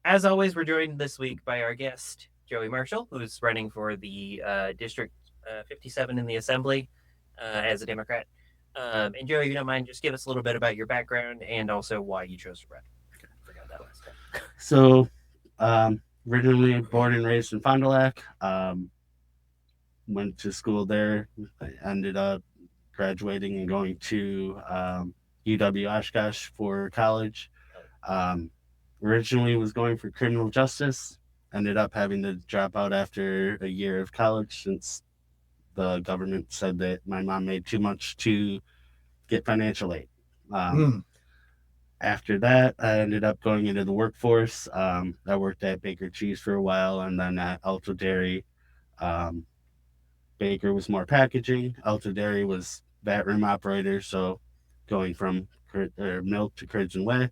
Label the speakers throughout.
Speaker 1: as always, we're joined this week by our guest, Joey Marschall, who's running for the District 57 in the Assembly as a Democrat. And Joey, if you don't mind, just give us a little bit about your background and also why you chose to run. Forgot that last time.
Speaker 2: So, originally born and raised in Fond du Lac. Went to school there. I ended up graduating and going to UW Oshkosh for college. Um, Originally was going for criminal justice. Ended up having to drop out after a year of college since the government said that my mom made too much to get financial aid. Um, After that, I ended up going into the workforce. I worked at Baker Cheese for a while and then at Alto Dairy. Um, Baker was more packaging. Alto Dairy was vat room operator, so going from milk to curds and whey.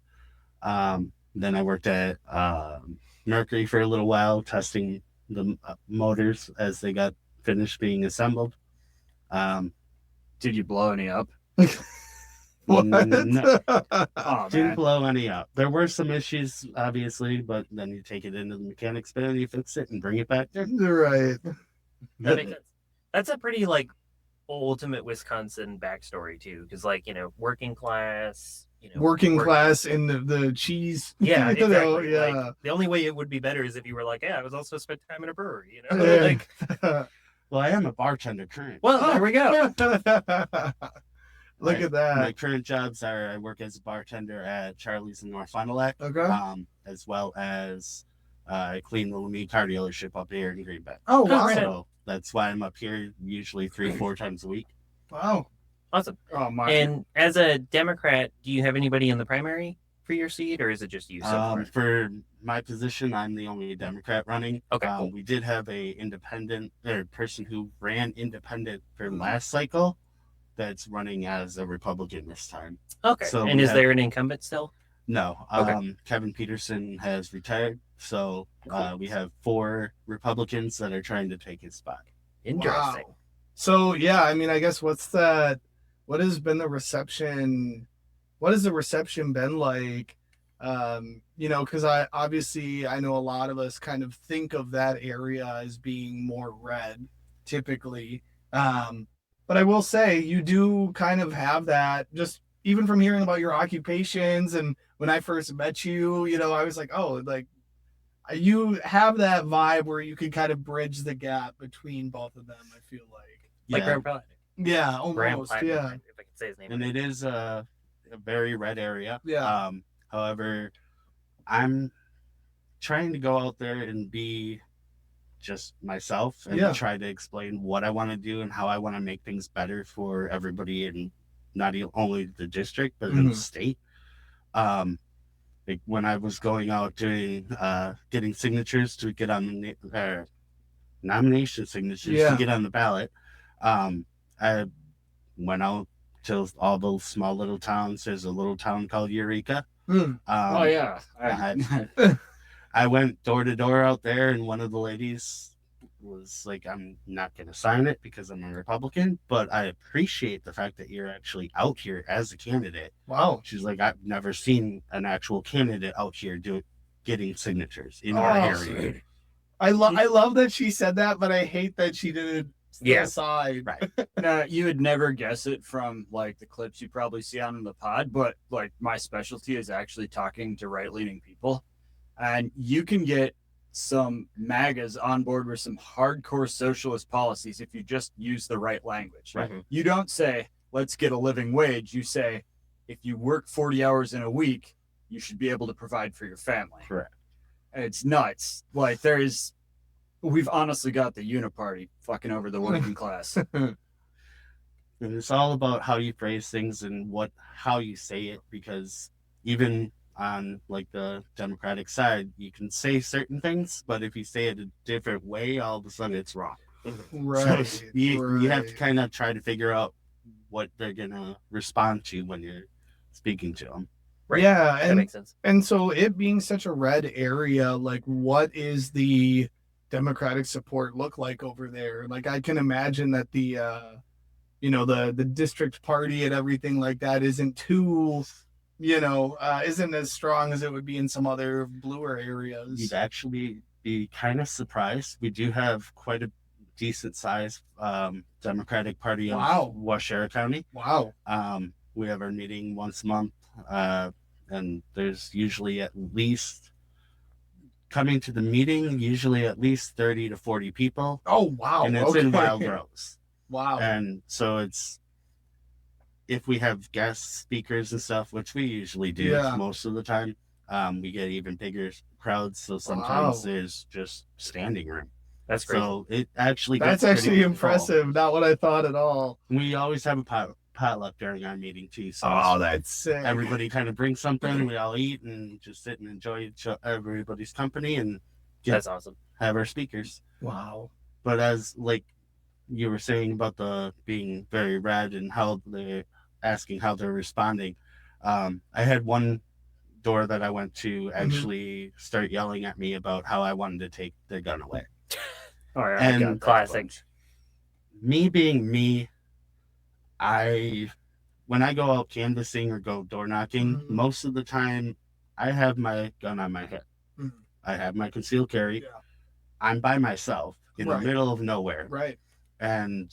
Speaker 2: Then I worked at Mercury for a little while, testing the motors as they got finished being assembled. Um,
Speaker 3: Did you blow any up?
Speaker 2: What? No,
Speaker 3: Oh,
Speaker 2: didn't
Speaker 3: man.
Speaker 2: blow any up. There were some issues, obviously, but then you take it into the mechanics bay and you fix it and bring it back there.
Speaker 4: Right.
Speaker 1: That makes sense. That's a pretty ultimate Wisconsin backstory too, because working class,
Speaker 4: Working class in the cheese.
Speaker 1: Yeah,
Speaker 4: you
Speaker 1: exactly.
Speaker 4: know, yeah.
Speaker 1: The only way it would be better is if you were like, yeah, I was also spent time in a brewery,
Speaker 4: Yeah.
Speaker 2: Well, I am a bartender currently.
Speaker 1: Well, there we go.
Speaker 4: Look at that.
Speaker 2: My current jobs are I work as a bartender at Charlie's in North Fond du Lac,
Speaker 4: Okay.
Speaker 2: as well as I clean the Lemmy car dealership up here in Green Bay.
Speaker 4: Oh, wow.
Speaker 2: So that's why I'm up here usually 3-4 times a week.
Speaker 4: Wow.
Speaker 1: Awesome.
Speaker 4: Oh, my.
Speaker 1: And as a Democrat, do you have anybody in the primary for your seat, or is it just you so far?
Speaker 2: For my position, I'm the only Democrat running.
Speaker 1: Okay, cool.
Speaker 2: We did have a independent person who ran independent for last cycle that's running as a Republican this time.
Speaker 1: Okay.
Speaker 2: So
Speaker 1: and is there an incumbent still?
Speaker 2: No.
Speaker 1: Okay.
Speaker 2: Kevin Peterson has retired, so we have 4 Republicans that are trying to take his spot.
Speaker 1: Interesting.
Speaker 4: Wow. So, yeah, I mean, I guess what has been the reception? What has the reception been like? Because I know a lot of us kind of think of that area as being more red, typically. But I will say you do kind of have that, just even from hearing about your occupations. And when I first met you, I was like, oh, like you have that vibe where you can kind of bridge the gap between both of them, I feel like.
Speaker 1: Like Graham Platt.
Speaker 4: Yeah, almost.
Speaker 1: Yeah. If I can say his name.
Speaker 2: And it is a very red area.
Speaker 4: Yeah.
Speaker 2: However, I'm trying to go out there and be just myself and try to explain what I want to do and how I want to make things better for everybody in not only the district but in the state. Like when I was going out doing getting signatures to get on the nomination signatures to get on the ballot, I went out to all those small little towns. There's a little town called Eureka.
Speaker 3: Oh, yeah.
Speaker 2: I went door to door out there, and one of the ladies was like, I'm not going to sign it because I'm a Republican, but I appreciate the fact that you're actually out here as a candidate.
Speaker 4: Wow.
Speaker 2: She's like, I've never seen an actual candidate out here getting signatures in our area.
Speaker 4: I love that she said that, but I hate that she didn't aside.
Speaker 2: Right.
Speaker 3: Now, you would never guess it from like the clips you probably see on the pod, but like my specialty is actually talking to right-leaning people. And you can get some MAGAs on board with some hardcore socialist policies if you just use the right language.
Speaker 2: Right.
Speaker 3: You don't say, let's get a living wage. You say, if you work 40 hours in a week, you should be able to provide for your family.
Speaker 2: Correct.
Speaker 3: And it's nuts. Like we've honestly got the uniparty fucking over the working class.
Speaker 2: And it's all about how you phrase things and how you say it, because even on like the Democratic side, you can say certain things, but if you say it a different way, all of a sudden it's wrong.
Speaker 4: Right.
Speaker 2: So you have to kind of try to figure out what they're gonna respond to when you're speaking to them.
Speaker 1: Right.
Speaker 4: Yeah,
Speaker 1: that makes sense.
Speaker 4: And so it being such a red area, like what is the Democratic support look like over there? Like I can imagine that the district party and everything like that isn't too isn't as strong as it would be in some other bluer areas.
Speaker 2: You'd actually be kind of surprised. We do have quite a decent size Democratic Party of
Speaker 4: Wow.
Speaker 2: Washera County.
Speaker 4: Wow.
Speaker 2: We have our meeting once a month, and there's usually at least coming to the meeting, usually at least 30 to 40 people.
Speaker 4: Oh, wow.
Speaker 2: And it's in Wild Rose.
Speaker 4: Wow.
Speaker 2: And so it's, if we have guest speakers and stuff, which we usually do most of the time, we get even bigger crowds. So sometimes there's just standing room.
Speaker 1: That's great.
Speaker 2: So it actually
Speaker 4: That's actually impressive. Not what I thought at all.
Speaker 2: We always have a potluck during our meeting too. So
Speaker 4: that's sick.
Speaker 2: everybody kind of brings something. We all eat and just sit and enjoy everybody's company and
Speaker 1: that's awesome.
Speaker 2: Have our speakers.
Speaker 4: Wow.
Speaker 2: But as like you were saying about the being very red and how they're asking how they're responding, I had one door that I went to actually start yelling at me about how I wanted to take the gun away.
Speaker 1: All right,
Speaker 2: and
Speaker 1: classic.
Speaker 2: Me being me, when I go out canvassing or go door knocking, most of the time I have my gun on my hip. I have my concealed carry.
Speaker 4: Yeah.
Speaker 2: I'm by myself in the middle of nowhere.
Speaker 4: Right.
Speaker 2: And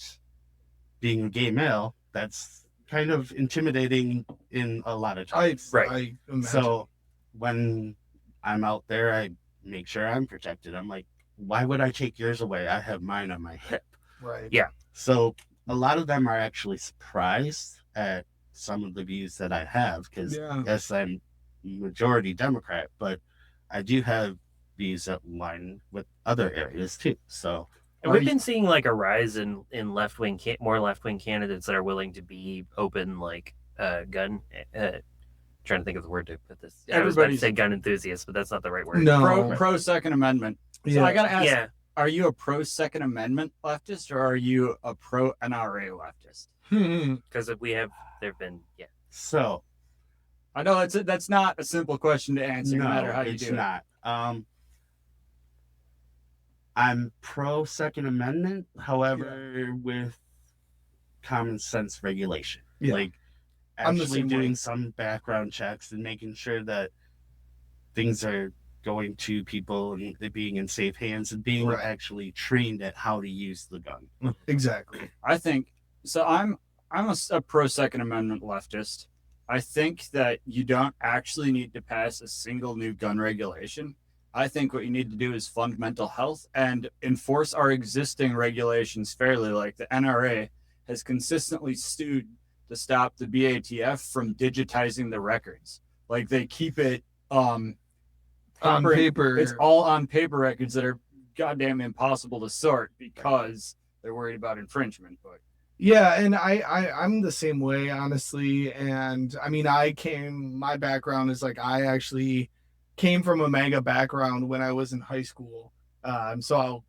Speaker 2: being a gay male, that's kind of intimidating in a lot of times.
Speaker 4: I imagine.
Speaker 2: So when I'm out there, I make sure I'm protected. I'm like, why would I take yours away? I have mine on my hip.
Speaker 4: Right.
Speaker 1: Yeah.
Speaker 2: So a lot of them are actually surprised at some of the views that I have because yes, I'm majority Democrat, but I do have views that line with other areas too. So
Speaker 1: and we've been seeing like a rise in more left wing candidates that are willing to be open, like gun. Trying to think of the word to put this. I was about to say gun enthusiasts, but that's not the right word.
Speaker 4: No.
Speaker 3: Pro Second Amendment. So
Speaker 4: Yeah.
Speaker 3: I gotta ask, are you a pro Second Amendment leftist or are you a pro NRA leftist?
Speaker 1: Because there've been
Speaker 2: So
Speaker 3: I know that's not a simple question to answer, no matter how you do it.
Speaker 2: It's not. I'm pro Second Amendment, however, with common sense regulation.
Speaker 4: Yeah.
Speaker 2: Like actually doing some background checks and making sure that things are going to people and they being in safe hands and being actually trained at how to use the gun.
Speaker 4: Exactly.
Speaker 3: I think so. I'm a pro Second Amendment leftist. I think that you don't actually need to pass a single new gun regulation. I think what you need to do is fund mental health and enforce our existing regulations fairly. Like the NRA has consistently sued to stop the BATF from digitizing the records. Like they keep it
Speaker 4: on paper.
Speaker 3: It's all on paper records that are goddamn impossible to sort because they're worried about infringement. But
Speaker 4: yeah, and I'm the same way, honestly. And I mean, my background is like I actually came from a MAGA background when I was in high school. So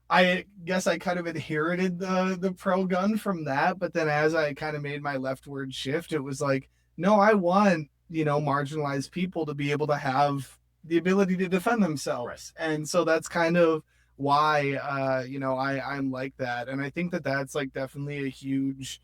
Speaker 4: I guess I kind of inherited the pro gun from that. But then as I kind of made my leftward shift, it was like, no, I want, marginalized people to be able to have the ability to defend themselves. Right. And so that's kind of why, I'm like that. And I think that that's like definitely a huge,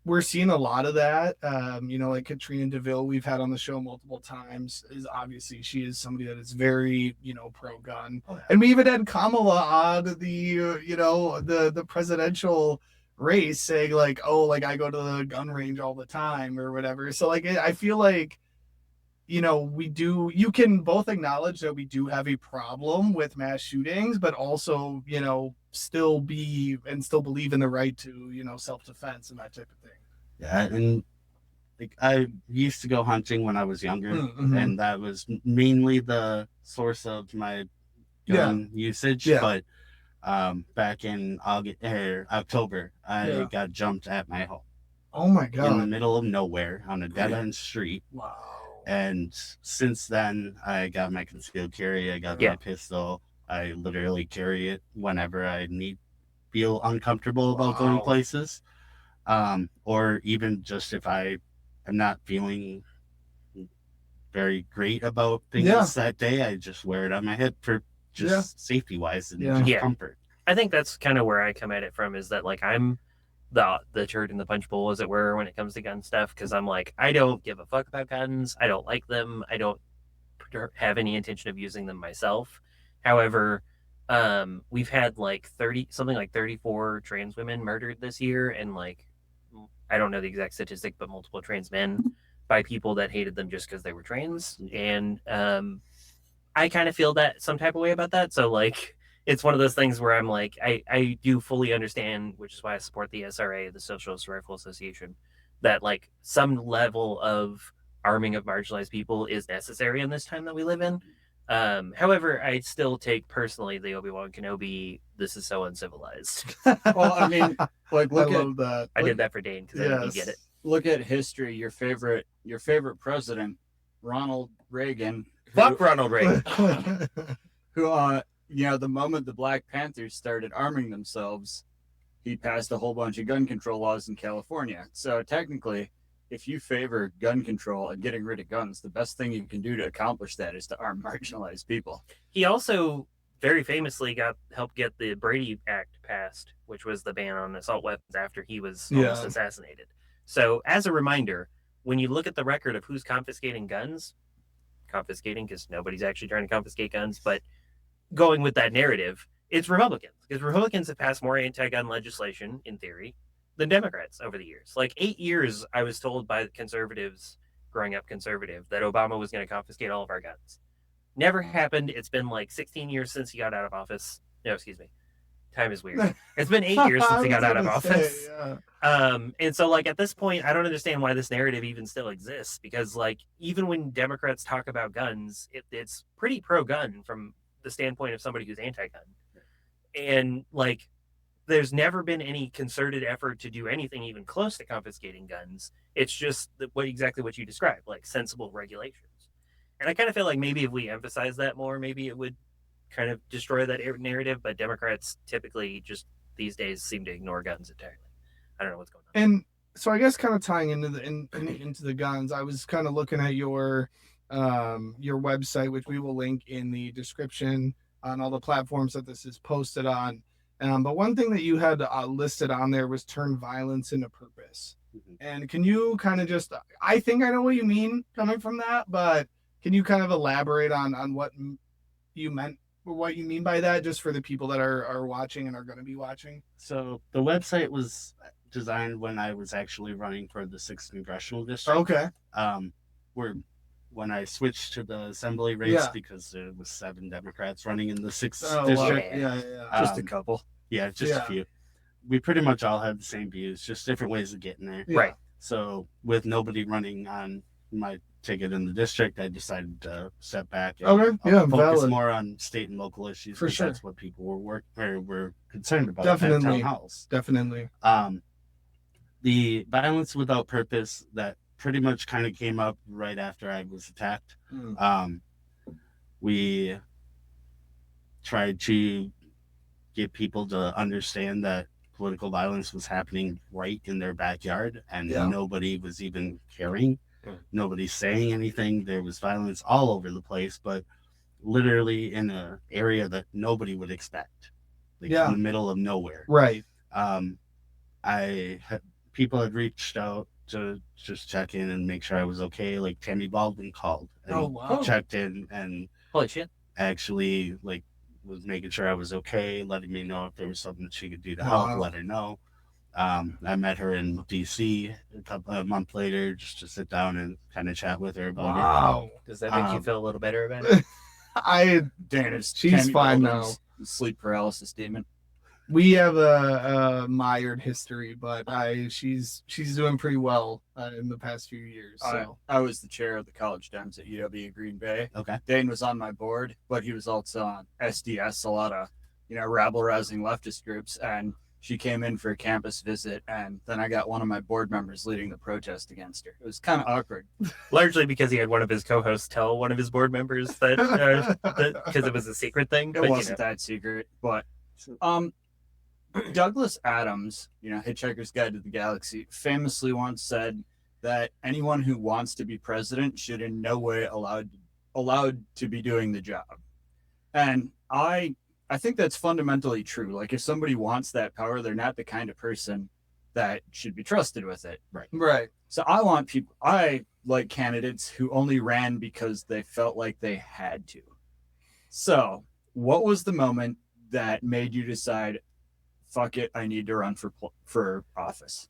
Speaker 4: we're seeing a lot of that. Like Katrina DeVille, we've had on the show multiple times, is obviously she is somebody that is very, pro-gun. Oh, yeah. And we even had Kamala on the presidential race saying like, oh, like I go to the gun range all the time or whatever. So like, I feel like, you can both acknowledge that we do have a problem with mass shootings, but also, still believe in the right to, self-defense and that type of thing.
Speaker 2: Yeah. And like I used to go hunting when I was younger, and that was mainly the source of my gun usage. Yeah. But back in October, I got jumped at my home.
Speaker 4: Oh my God.
Speaker 2: In the middle of nowhere on a dead end street.
Speaker 4: Wow.
Speaker 2: And since then, I got my concealed carry. I got my pistol. I literally carry it whenever I feel uncomfortable about going places. Or even just if I am not feeling very great about things that day, I just wear it on my hip for just safety wise and just comfort.
Speaker 1: I think that's kind of where I come at it from, is that like I'm the turd in the punch bowl, as it were, when it comes to gun stuff, because I'm like, I don't give a fuck about guns. I don't like them. I don't have any intention of using them myself. However, we've had like 34 trans women murdered this year, and like, I don't know the exact statistic, but multiple trans men by people that hated them just because they were trans. And I kind of feel that some type of way about that. So like, it's one of those things where I'm like, I do fully understand, which is why I support the SRA, the Socialist Rifle Association, that like some level of arming of marginalized people is necessary in this time that we live in. However, I still take personally the Obi-Wan Kenobi, this is so uncivilized.
Speaker 3: Well, I mean, like,
Speaker 4: I
Speaker 3: look at
Speaker 4: love that.
Speaker 1: I did that for Dane because I didn't get it.
Speaker 3: look at history. Your favorite president, Ronald Reagan.
Speaker 1: Fuck Ronald Reagan.
Speaker 3: Who the moment the Black Panthers started arming themselves, he passed a whole bunch of gun control laws in California. So technically, if you favor gun control and getting rid of guns, the best thing you can do to accomplish that is to arm marginalized people.
Speaker 1: He also very famously helped get the Brady Act passed, which was the ban on assault weapons after he was almost assassinated. So as a reminder, when you look at the record of who's confiscating because nobody's actually trying to confiscate guns, but going with that narrative, it's Republicans, because Republicans have passed more anti-gun legislation in theory than Democrats over the years. Like 8 years, I was told by conservatives growing up conservative that Obama was going to confiscate all of our guns. Never happened. It's been like 16 years since he got out of office. No, excuse me. Time is weird. It's been 8 years since he got out of office. And so like at this point, I don't understand why this narrative even still exists, because like even when Democrats talk about guns, it's pretty pro-gun from the standpoint of somebody who's anti-gun. And like there's never been any concerted effort to do anything even close to confiscating guns. It's just exactly what you described, like sensible regulations. And I kind of feel like maybe if we emphasize that more, maybe it would kind of destroy that narrative. But Democrats typically just these days seem to ignore guns entirely. I don't know what's going on.
Speaker 4: And so I guess kind of tying into the guns, I was kind of looking at your website, which we will link in the description on all the platforms that this is posted on. But one thing that you had listed on there was turn violence into purpose. Mm-hmm. And can you kind of just, I think I know what you mean coming from that, but can you kind of elaborate on what you meant, or what you mean by that, just for the people that are watching and are going to be watching?
Speaker 2: So the website was designed when I was actually running for the 6th Congressional District.
Speaker 4: Okay.
Speaker 2: When I switched to the assembly race, because there was 7 Democrats running in the 6th district.
Speaker 4: Wow. Yeah.
Speaker 3: Just a couple.
Speaker 2: Yeah, just a few. We pretty much all had the same views, just different ways of getting there.
Speaker 1: Yeah. Right.
Speaker 2: So with nobody running on my ticket in the district, I decided to step back and focus
Speaker 4: valid.
Speaker 2: more on state and local issues.
Speaker 4: For sure.
Speaker 2: That's what people were concerned about.
Speaker 4: Definitely.
Speaker 2: At town halls.
Speaker 4: Definitely.
Speaker 2: The violence without purpose that pretty much kind of came up right after I was attacked. We tried to get people to understand that political violence was happening right in their backyard, and nobody was even caring. Nobody's saying anything. There was violence all over the place, but literally in an area that nobody would expect, in the middle of nowhere.
Speaker 4: Right.
Speaker 2: People had reached out to just check in and make sure I was okay. Like Tammy Baldwin called and checked in and
Speaker 1: holy shit,
Speaker 2: actually like was making sure I was okay, letting me know if there was something that she could do to help, let her know. I met her in DC a month later just to sit down and kind of chat with her about it.
Speaker 1: Does that make you feel a little better about it?
Speaker 4: She's fine now.
Speaker 3: Sleep paralysis demon.
Speaker 4: We have a mired history, but she's doing pretty well in the past few years. So
Speaker 3: I was the chair of the college Dems at UW Green Bay.
Speaker 2: Okay.
Speaker 3: Dane was on my board, but he was also on SDS, a lot of rabble rousing leftist groups, and she came in for a campus visit, and then I got one of my board members leading the protest against her. It was kind of awkward.
Speaker 1: Largely because he had one of his co-hosts tell one of his board members that because it was a secret thing.
Speaker 3: It wasn't that secret, but Douglas Adams, Hitchhiker's Guide to the Galaxy, famously once said that anyone who wants to be president should in no way allowed to be doing the job. And I think that's fundamentally true. Like if somebody wants that power, they're not the kind of person that should be trusted with it.
Speaker 4: Right.
Speaker 3: So I like candidates who only ran because they felt like they had to. So, what was the moment that made you decide, fuck it, I need to run for office?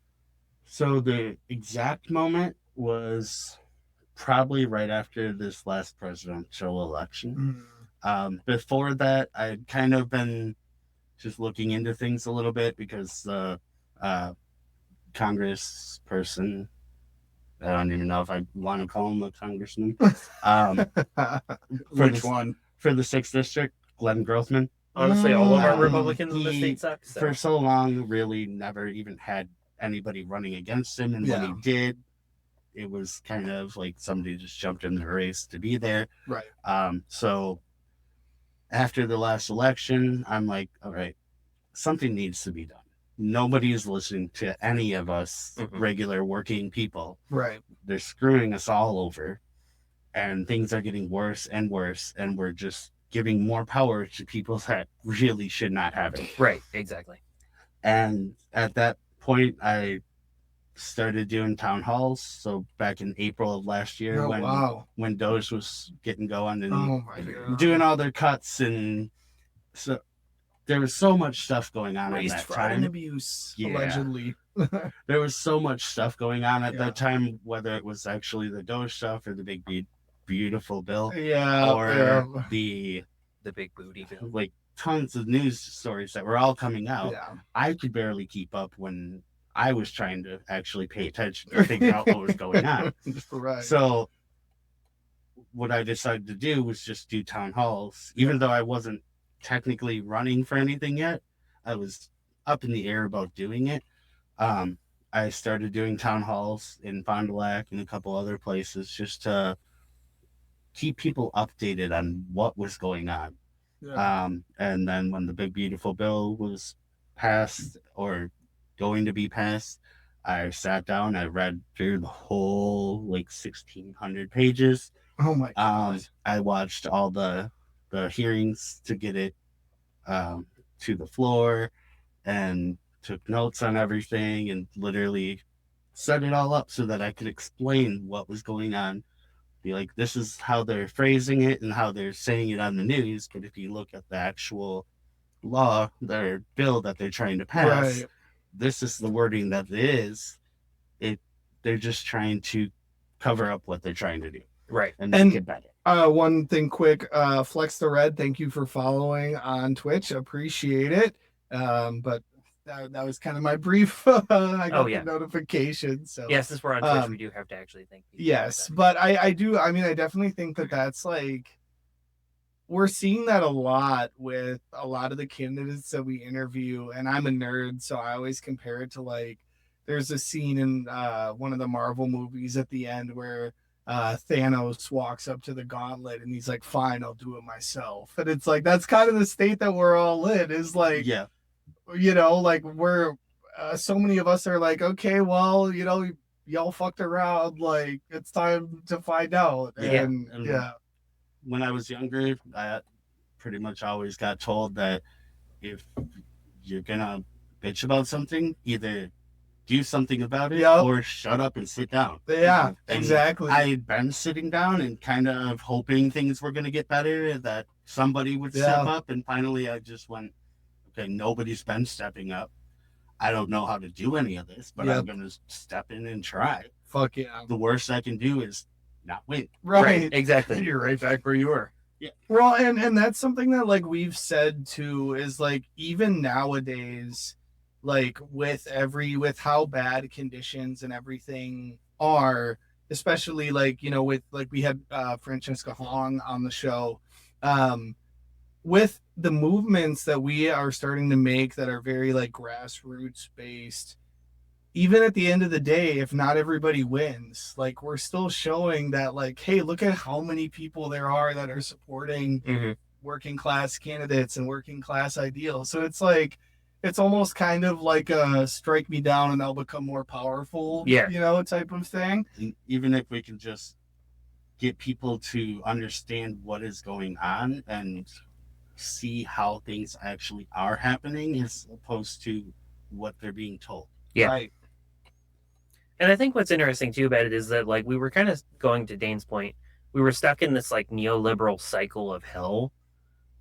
Speaker 2: So the exact moment was probably right after this last presidential election. Before that, I'd kind of been just looking into things a little bit because the Congress person, I don't even know if I want to call him a congressman,
Speaker 3: Which one?
Speaker 2: for the 6th district, Glenn Grothman.
Speaker 1: Honestly, all of our
Speaker 2: Um,
Speaker 1: Republicans in the
Speaker 2: he,
Speaker 1: state suck. So.
Speaker 2: For so long, really never even had anybody running against him. And when he did, it was kind of like somebody just jumped in the race to be there.
Speaker 4: Right.
Speaker 2: So after the last election, I'm like, all right, something needs to be done. Nobody is listening to any of us regular working people.
Speaker 4: Right.
Speaker 2: They're screwing us all over, and things are getting worse and worse, and we're just giving more power to people that really should not have it.
Speaker 1: Right, exactly.
Speaker 2: And at that point, I started doing town halls. So back in April of last year, when Doge was getting going and doing all their cuts, and so there was so much stuff going on at that
Speaker 4: fraud and
Speaker 2: time.
Speaker 4: abuse, allegedly.
Speaker 2: There was so much stuff going on at that time, whether it was actually the Doge stuff or the big beautiful bill, or the
Speaker 1: big booty bill,
Speaker 2: like tons of news stories that were all coming out.
Speaker 4: Yeah.
Speaker 2: I could barely keep up when I was trying to actually pay attention to figure out what was going on.
Speaker 4: Right.
Speaker 2: So what I decided to do was just do town halls, even though I wasn't technically running for anything yet. I was up in the air about doing it. I started doing town halls in Fond du Lac and a couple other places just to keep people updated on what was going on.
Speaker 4: Yeah.
Speaker 2: And then when the big beautiful bill was passed or going to be passed, I sat down, I read through the whole 1,600 pages.
Speaker 4: Oh my God.
Speaker 2: I watched all the hearings to get it to the floor, and took notes on everything, and literally set it all up so that I could explain what was going on. Be like, this is how they're phrasing it and how they're saying it on the news, but if you look at the actual law, their bill that they're trying to pass, this is the wording that it is. They're just trying to cover up what they're trying to do,
Speaker 1: right,
Speaker 2: and make it better.
Speaker 4: One thing quick, Flex the Red, thank you for following on Twitch. Appreciate it. But that was kind of my brief. I got the notification. So
Speaker 1: yes, since we're on Twitch, we do have to actually thank people.
Speaker 4: Yes, but I do. I mean, I definitely think that's we're seeing that a lot with a lot of the candidates that we interview. And I'm a nerd, so I always compare it to there's a scene in one of the Marvel movies at the end where Thanos walks up to the gauntlet and he's like, fine, I'll do it myself. And it's that's kind of the state that we're all in, is we're so many of us are okay, well, y'all fucked around, it's time to find out. And
Speaker 2: when I was younger, I pretty much always got told that if you're gonna bitch about something, either do something about it or shut up and sit down.
Speaker 4: Yeah,
Speaker 2: and
Speaker 4: exactly.
Speaker 2: I'd been sitting down and kind of hoping things were going to get better, that somebody would step up. And finally I just went, okay, nobody's been stepping up. I don't know how to do any of this, but I'm going to step in and try.
Speaker 4: Fuck yeah.
Speaker 2: The worst I can do is not win.
Speaker 4: Right.
Speaker 1: Exactly.
Speaker 3: You're right back where you were.
Speaker 2: Yeah.
Speaker 4: Well, and that's something that we've said too, is even nowadays, with how bad conditions and everything are, especially with we had Francesca Hong on the show, with the movements that we are starting to make that are very grassroots based, even at the end of the day, if not everybody wins, we're still showing that hey, look at how many people there are that are supporting working class candidates and working class ideals. So it's almost kind of like a strike me down and I'll become more powerful, type of thing.
Speaker 2: And even if we can just get people to understand what is going on and see how things actually are happening as opposed to what they're being told.
Speaker 1: Yeah.
Speaker 4: Right.
Speaker 1: And I think what's interesting too about it is that like we were kind of going to Dane's point, we were stuck in this like neoliberal cycle of hell,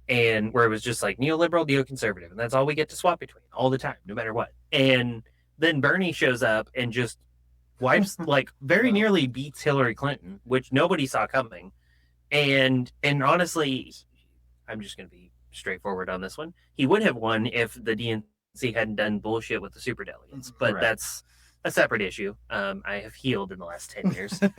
Speaker 1: and where it was just like neoliberal, neoconservative, and that's all we get to swap between all the time, no matter what. And then Bernie shows up and just wipes like very nearly beats Hillary Clinton, which nobody saw coming. And honestly, I'm just going to be straightforward on this one. He would have won if the DNC hadn't done bullshit with the super delegates, but
Speaker 2: Correct.
Speaker 1: that's a separate issue. I have healed in the last 10 years.
Speaker 3: Don't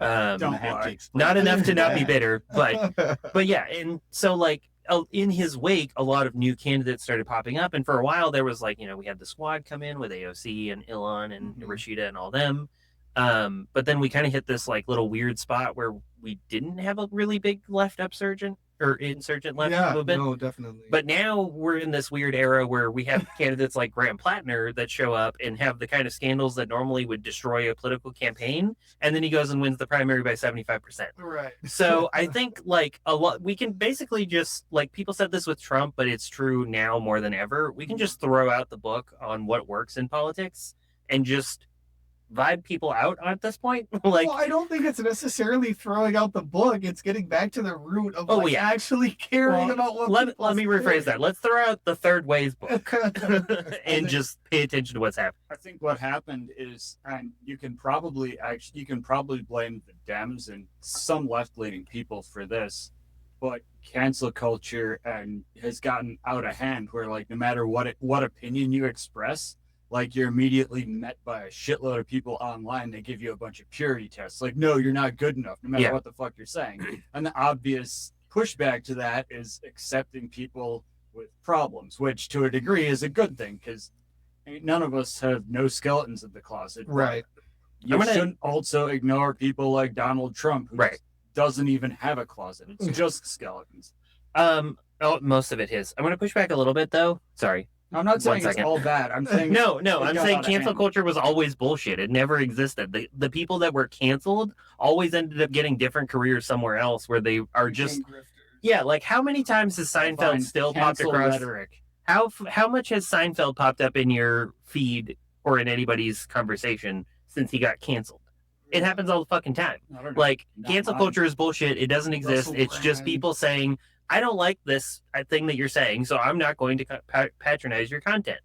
Speaker 3: lie.
Speaker 1: Not enough to not be bitter, but yeah. And so like in his wake, a lot of new candidates started popping up. And for a while there was like, we had the squad come in with AOC and Ilan and Rashida and all them. But then we kind of hit this like little weird spot where we didn't have a really big left insurgent left movement.
Speaker 4: No, definitely.
Speaker 1: But now we're in this weird era where we have candidates like Graham Plattner that show up and have the kind of scandals that normally would destroy a political campaign, and then he goes and wins the primary by 75%.
Speaker 4: Right.
Speaker 1: So I think like a lot, we can basically just like people said this with Trump, but it's true now more than ever. We can just throw out the book on what works in politics and just vibe people out at this point. Like,
Speaker 4: well, I don't think it's necessarily throwing out the book. It's getting back to the root of
Speaker 1: yeah.
Speaker 4: actually caring
Speaker 1: Well,
Speaker 4: about what.
Speaker 1: let me rephrase that. Let's throw out the third ways book
Speaker 4: that.
Speaker 1: and just pay attention to what's happening.
Speaker 3: I think what happened is, and you can probably blame the Dems and some left-leaning people for this, but cancel culture and has gotten out of hand. Where like no matter what opinion you express, like you're immediately met by a shitload of people online. They give you a bunch of purity tests. Like, no, you're not good enough, no matter what the fuck you're saying. And the obvious pushback to that is accepting people with problems, which to a degree is a good thing because none of us have no skeletons in the closet.
Speaker 4: Right.
Speaker 3: You shouldn't also ignore people like Donald Trump, who doesn't even have a closet. It's just skeletons.
Speaker 1: Most of it is. I'm going to push back a little bit, though. Sorry.
Speaker 3: I'm not saying it's all bad. I'm saying
Speaker 1: no. I'm saying cancel culture was always bullshit. It never existed. The people that were canceled always ended up getting different careers somewhere else, where they are just Like how many times has Seinfeld still popped across?
Speaker 3: Rhetoric.
Speaker 1: How much has Seinfeld popped up in your feed or in anybody's conversation since he got canceled? It happens all the fucking time. Like cancel culture is bullshit. It doesn't exist. It's just people saying, I don't like this thing that you're saying, so I'm not going to patronize your content.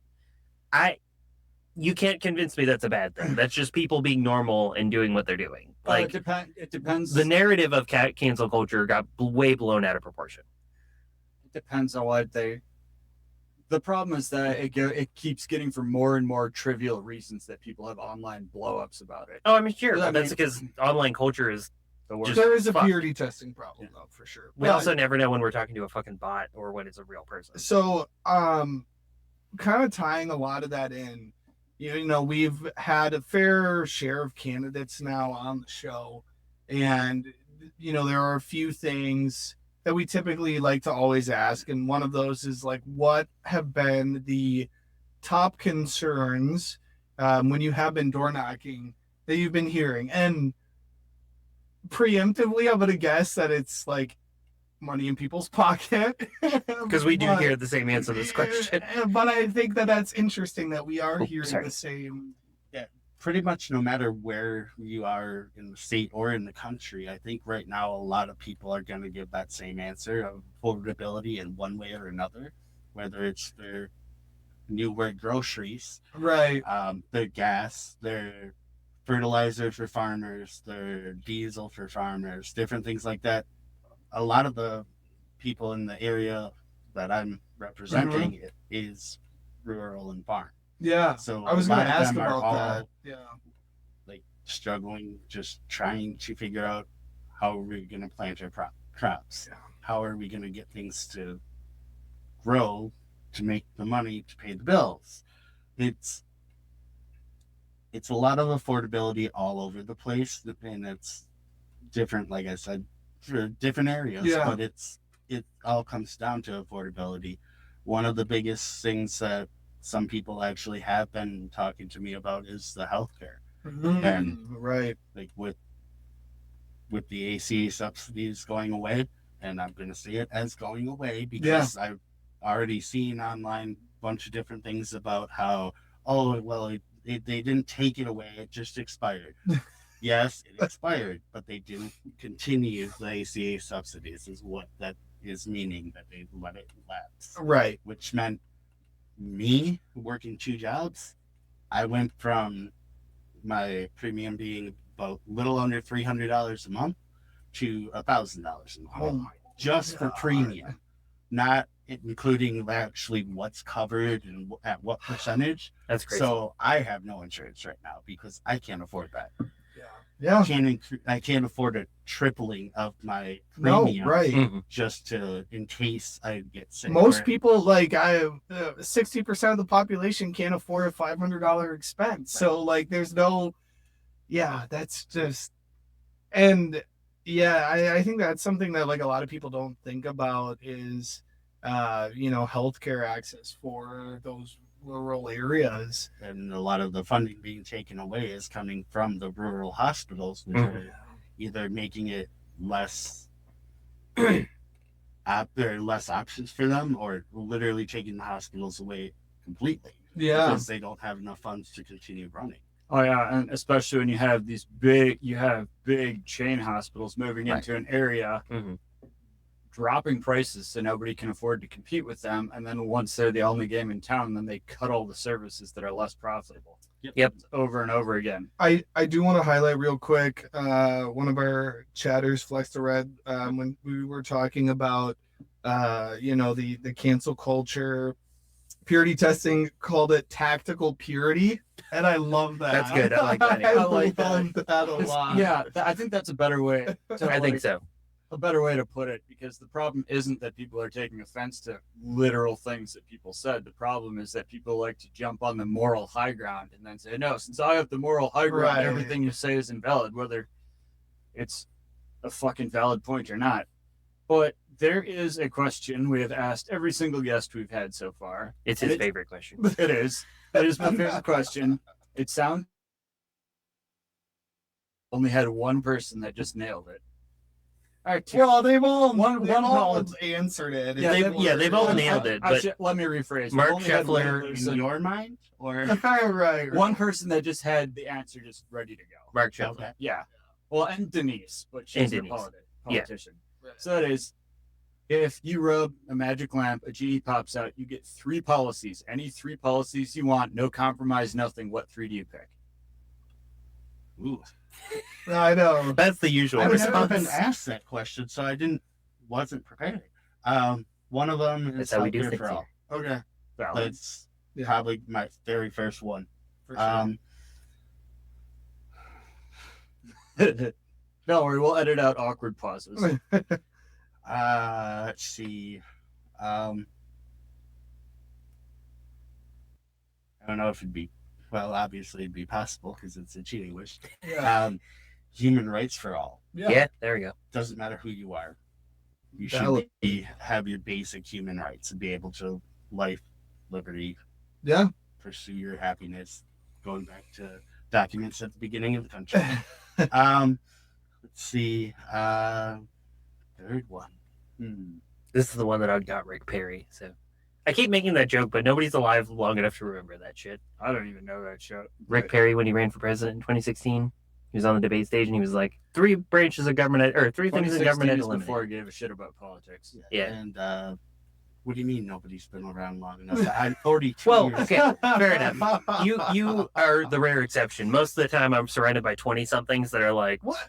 Speaker 1: You can't convince me that's a bad thing. That's just people being normal and doing what they're doing. Like
Speaker 3: it depends.
Speaker 1: The narrative of cancel culture got way blown out of proportion.
Speaker 3: It depends on what they. The problem is that it keeps getting for more and more trivial reasons that people have online blow-ups about it.
Speaker 1: Oh, I'm sure. That's because online culture is the worst.
Speaker 4: There is a purity testing problem, though, for sure.
Speaker 1: We also never know when we're talking to a fucking bot or when it's a real person.
Speaker 4: So, kind of tying a lot of that in, we've had a fair share of candidates now on the show, and there are a few things that we typically like to always ask, and one of those is like, what have been the top concerns when you have been door knocking that you've been hearing? And preemptively, I'm gonna guess that it's like money in people's pocket,
Speaker 1: because we do hear the same answer to this question.
Speaker 4: But I think that that's interesting that we are hearing the same.
Speaker 2: Yeah, pretty much no matter where you are in the state or in the country, I think right now a lot of people are going to give that same answer of affordability in one way or another, whether it's their newer groceries,
Speaker 4: right,
Speaker 2: their gas, their fertilizer for farmers, their diesel for farmers, different things like that. A lot of the people in the area that I'm representing is rural and farm.
Speaker 4: Yeah.
Speaker 2: So
Speaker 4: I was going to ask about that. Yeah.
Speaker 2: Like struggling, just trying to figure out how are we going to plant our crops?
Speaker 4: Yeah.
Speaker 2: How are we going to get things to grow to make the money to pay the bills? It's a lot of affordability all over the place, and it's different, like I said, for different areas, but it all comes down to affordability. One of the biggest things that some people actually have been talking to me about is the healthcare. And
Speaker 4: right,
Speaker 2: like with the ACA subsidies going away, and I'm going to see it as going away because I've already seen online a bunch of different things about how, They didn't take it away. It just expired. Yes, it expired, but they didn't continue the ACA subsidies. Is what that is meaning, that they let it lapse,
Speaker 4: Right.
Speaker 2: which meant me working 2 jobs. I went from my premium being about little under $300 a month to $1,000 a month,
Speaker 4: Oh my
Speaker 2: just for
Speaker 4: God.
Speaker 2: premium, not including actually what's covered and at what percentage.
Speaker 1: That's crazy.
Speaker 2: So I have no insurance right now because I can't afford that.
Speaker 4: Yeah.
Speaker 2: I can't afford a tripling of my
Speaker 4: No,
Speaker 2: premium
Speaker 4: right.
Speaker 1: Mhm.
Speaker 2: just to in case I get sick.
Speaker 4: Most people, like 60% of the population can't afford a $500 expense. So like, there's no, yeah, that's just, and yeah, I think that's something that like a lot of people don't think about is, healthcare access for those rural areas.
Speaker 2: And a lot of the funding being taken away is coming from the rural hospitals, which
Speaker 1: Mhm.
Speaker 2: are either making it less there are less options for them, or literally taking the hospitals away completely
Speaker 4: Yeah.
Speaker 2: because they don't have enough funds to continue running.
Speaker 3: Oh yeah, and especially when you have big chain hospitals moving
Speaker 1: Right.
Speaker 3: into an area,
Speaker 1: Mhm.
Speaker 3: dropping prices so nobody can afford to compete with them, and then once they're the only game in town, then they cut all the services that are less profitable.
Speaker 1: Yep.
Speaker 3: Over and over again.
Speaker 4: I do want to highlight real quick, one of our chatters, Flex the Red, when we were talking about, the cancel culture, purity testing, called it tactical purity. And I love that.
Speaker 1: That's good. I like that.
Speaker 4: I
Speaker 3: like that.
Speaker 4: love that a lot.
Speaker 3: Yeah, I think that's a better way.
Speaker 1: I think so.
Speaker 3: A better way to put it, because the problem isn't that people are taking offense to literal things that people said. The problem is that people like to jump on the moral high ground and then say, no, since I have the moral high ground,
Speaker 4: Right.
Speaker 3: everything you say is invalid, whether it's a fucking valid point or not. But there is a question we have asked every single guest we've had so far.
Speaker 1: It's
Speaker 3: And
Speaker 1: his favorite question.
Speaker 3: It is. That is my favorite question. It sounds only had one person that just nailed it. All right,
Speaker 4: Well, they've all
Speaker 3: One
Speaker 4: answered it.
Speaker 3: Yeah,
Speaker 1: they've all nailed it, but
Speaker 3: let me rephrase.
Speaker 1: Mark
Speaker 3: We've only had one
Speaker 1: Scheffler
Speaker 3: person-
Speaker 2: In your mind, or
Speaker 4: right.
Speaker 3: one person that just had the answer just ready to go.
Speaker 1: Mark Scheffler.
Speaker 2: okay.
Speaker 3: Yeah. Well, and Denise, but she's a
Speaker 1: Denise.
Speaker 3: politician.
Speaker 4: Right.
Speaker 3: So that is, if you rub a magic lamp, a genie pops out, you get 3 policies. Any 3 policies you want, no compromise, nothing. What 3 do you pick?
Speaker 2: Ooh.
Speaker 4: I know.
Speaker 1: That's the usual
Speaker 2: I've never
Speaker 1: response.
Speaker 2: been asked that question, so I wasn't prepared. One of them is
Speaker 1: That's how we do
Speaker 2: healthcare
Speaker 1: things
Speaker 2: for all. Okay,
Speaker 3: Valid.
Speaker 2: that's
Speaker 4: Yeah.
Speaker 2: probably my very first one.
Speaker 4: For sure.
Speaker 3: Don't worry, we'll edit out awkward pauses.
Speaker 2: Let's see. I don't know if it'd be, well, obviously it'd be possible because it's a cheating wish.
Speaker 4: Yeah.
Speaker 2: Human rights for all.
Speaker 1: Yeah, there we go.
Speaker 2: Doesn't matter who you are. You
Speaker 4: Valid.
Speaker 2: should have your basic human rights and be able to life, liberty,
Speaker 4: Yeah.
Speaker 2: pursue your happiness. Going back to documents at the beginning of the country. Let's see. Third one.
Speaker 1: This is the one that I got Rick Perry. So I keep making that joke, but nobody's alive long enough to remember that shit.
Speaker 3: I don't even know that show.
Speaker 1: Rick Perry, when he ran for president in 2016, he was on the debate stage and he was like, 3 branches of government, or 3 things in government
Speaker 3: is before I
Speaker 1: eliminated.
Speaker 3: gave a shit about politics.
Speaker 1: Yeah.
Speaker 2: And what do you mean nobody's been around long enough? I'm 42
Speaker 1: Well,
Speaker 2: years
Speaker 1: okay, fair enough. You are the rare exception. Most of the time, I'm surrounded by 20-somethings that are like,
Speaker 4: What?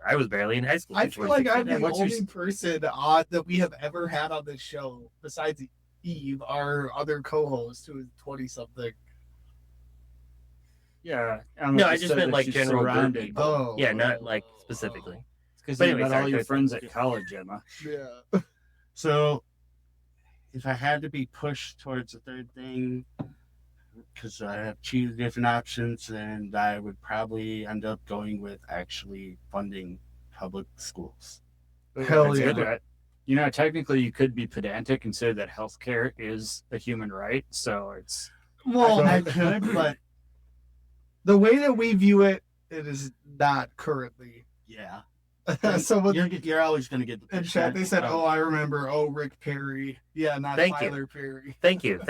Speaker 1: I was barely in high school.
Speaker 4: I
Speaker 1: in
Speaker 4: feel like I'm
Speaker 1: 2016.
Speaker 4: the
Speaker 3: what's your-
Speaker 4: only person that we have ever had on this show, besides Eve, our other co-host, who is 20-something.
Speaker 3: Yeah.
Speaker 1: No, I just meant like general group
Speaker 3: surrounded.
Speaker 1: people.
Speaker 4: Oh.
Speaker 1: Yeah, not like specifically.
Speaker 3: Because
Speaker 1: But
Speaker 3: you
Speaker 1: anyway,
Speaker 3: met
Speaker 1: sorry,
Speaker 3: all your
Speaker 1: go
Speaker 3: friends at college, Emma.
Speaker 4: Yeah.
Speaker 2: So, if I had to be pushed towards a third thing, because I have 2 different options, and I would probably end up going with actually funding public schools.
Speaker 4: Hell
Speaker 3: That's
Speaker 4: yeah.
Speaker 3: good. You know, technically, you could be pedantic and say that healthcare is a human right. So it's
Speaker 4: Well,
Speaker 2: I could, but
Speaker 4: the way that we view it, it is not currently.
Speaker 2: yeah.
Speaker 4: So what,
Speaker 2: you're always going to get the
Speaker 4: in chat they said,
Speaker 2: pushback.
Speaker 4: "Oh, I remember. Oh, Rick Perry. Yeah, not
Speaker 1: Thank you.
Speaker 4: Tyler Perry."
Speaker 1: Thank you.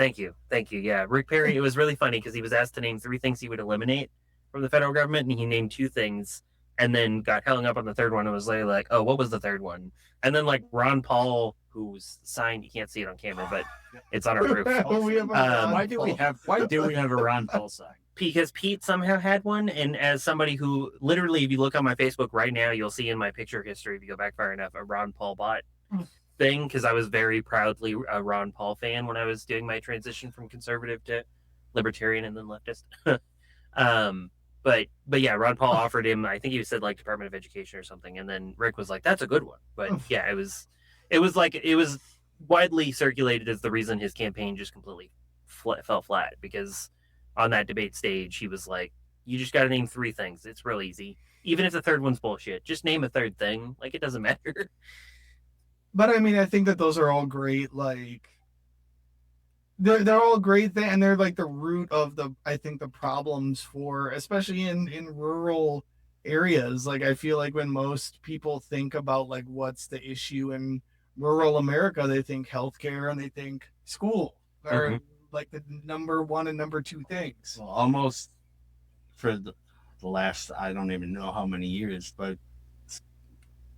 Speaker 1: Yeah, Rick Perry. It was really funny because he was asked to name 3 things he would eliminate from the federal government, and he named 2 things, and then got hung up on the third one and was like, "Oh, what was the third one?" And then like Ron Paul, who's signed, you can't see it on camera, but it's on our roof.
Speaker 4: We have a Ron
Speaker 3: Why do we
Speaker 4: Paul.
Speaker 3: have a Ron Paul sign?
Speaker 1: Because Pete somehow had one, and as somebody who literally, if you look on my Facebook right now, you'll see in my picture history, if you go back far enough, a Ron Paul bot thing, because I was very proudly a Ron Paul fan when I was doing my transition from conservative to libertarian and then leftist. But yeah, Ron Paul offered him, I think he said like Department of Education or something, and then Rick was like, "That's a good one." But yeah, it was widely circulated as the reason his campaign just completely fell flat, because on that debate stage he was like, "You just got to name 3 things. It's real easy. Even if the third one's bullshit, just name a third thing. Like, it doesn't matter."
Speaker 4: But I mean, I think that those are all great. Like, they're all great things, and they're like the root of the problems for, especially in rural areas. Like, I feel like when most people think about like what's the issue in rural America, they think healthcare and they think school are like the number 1 and number 2 things.
Speaker 2: Well, almost for the last, I don't even know how many years, but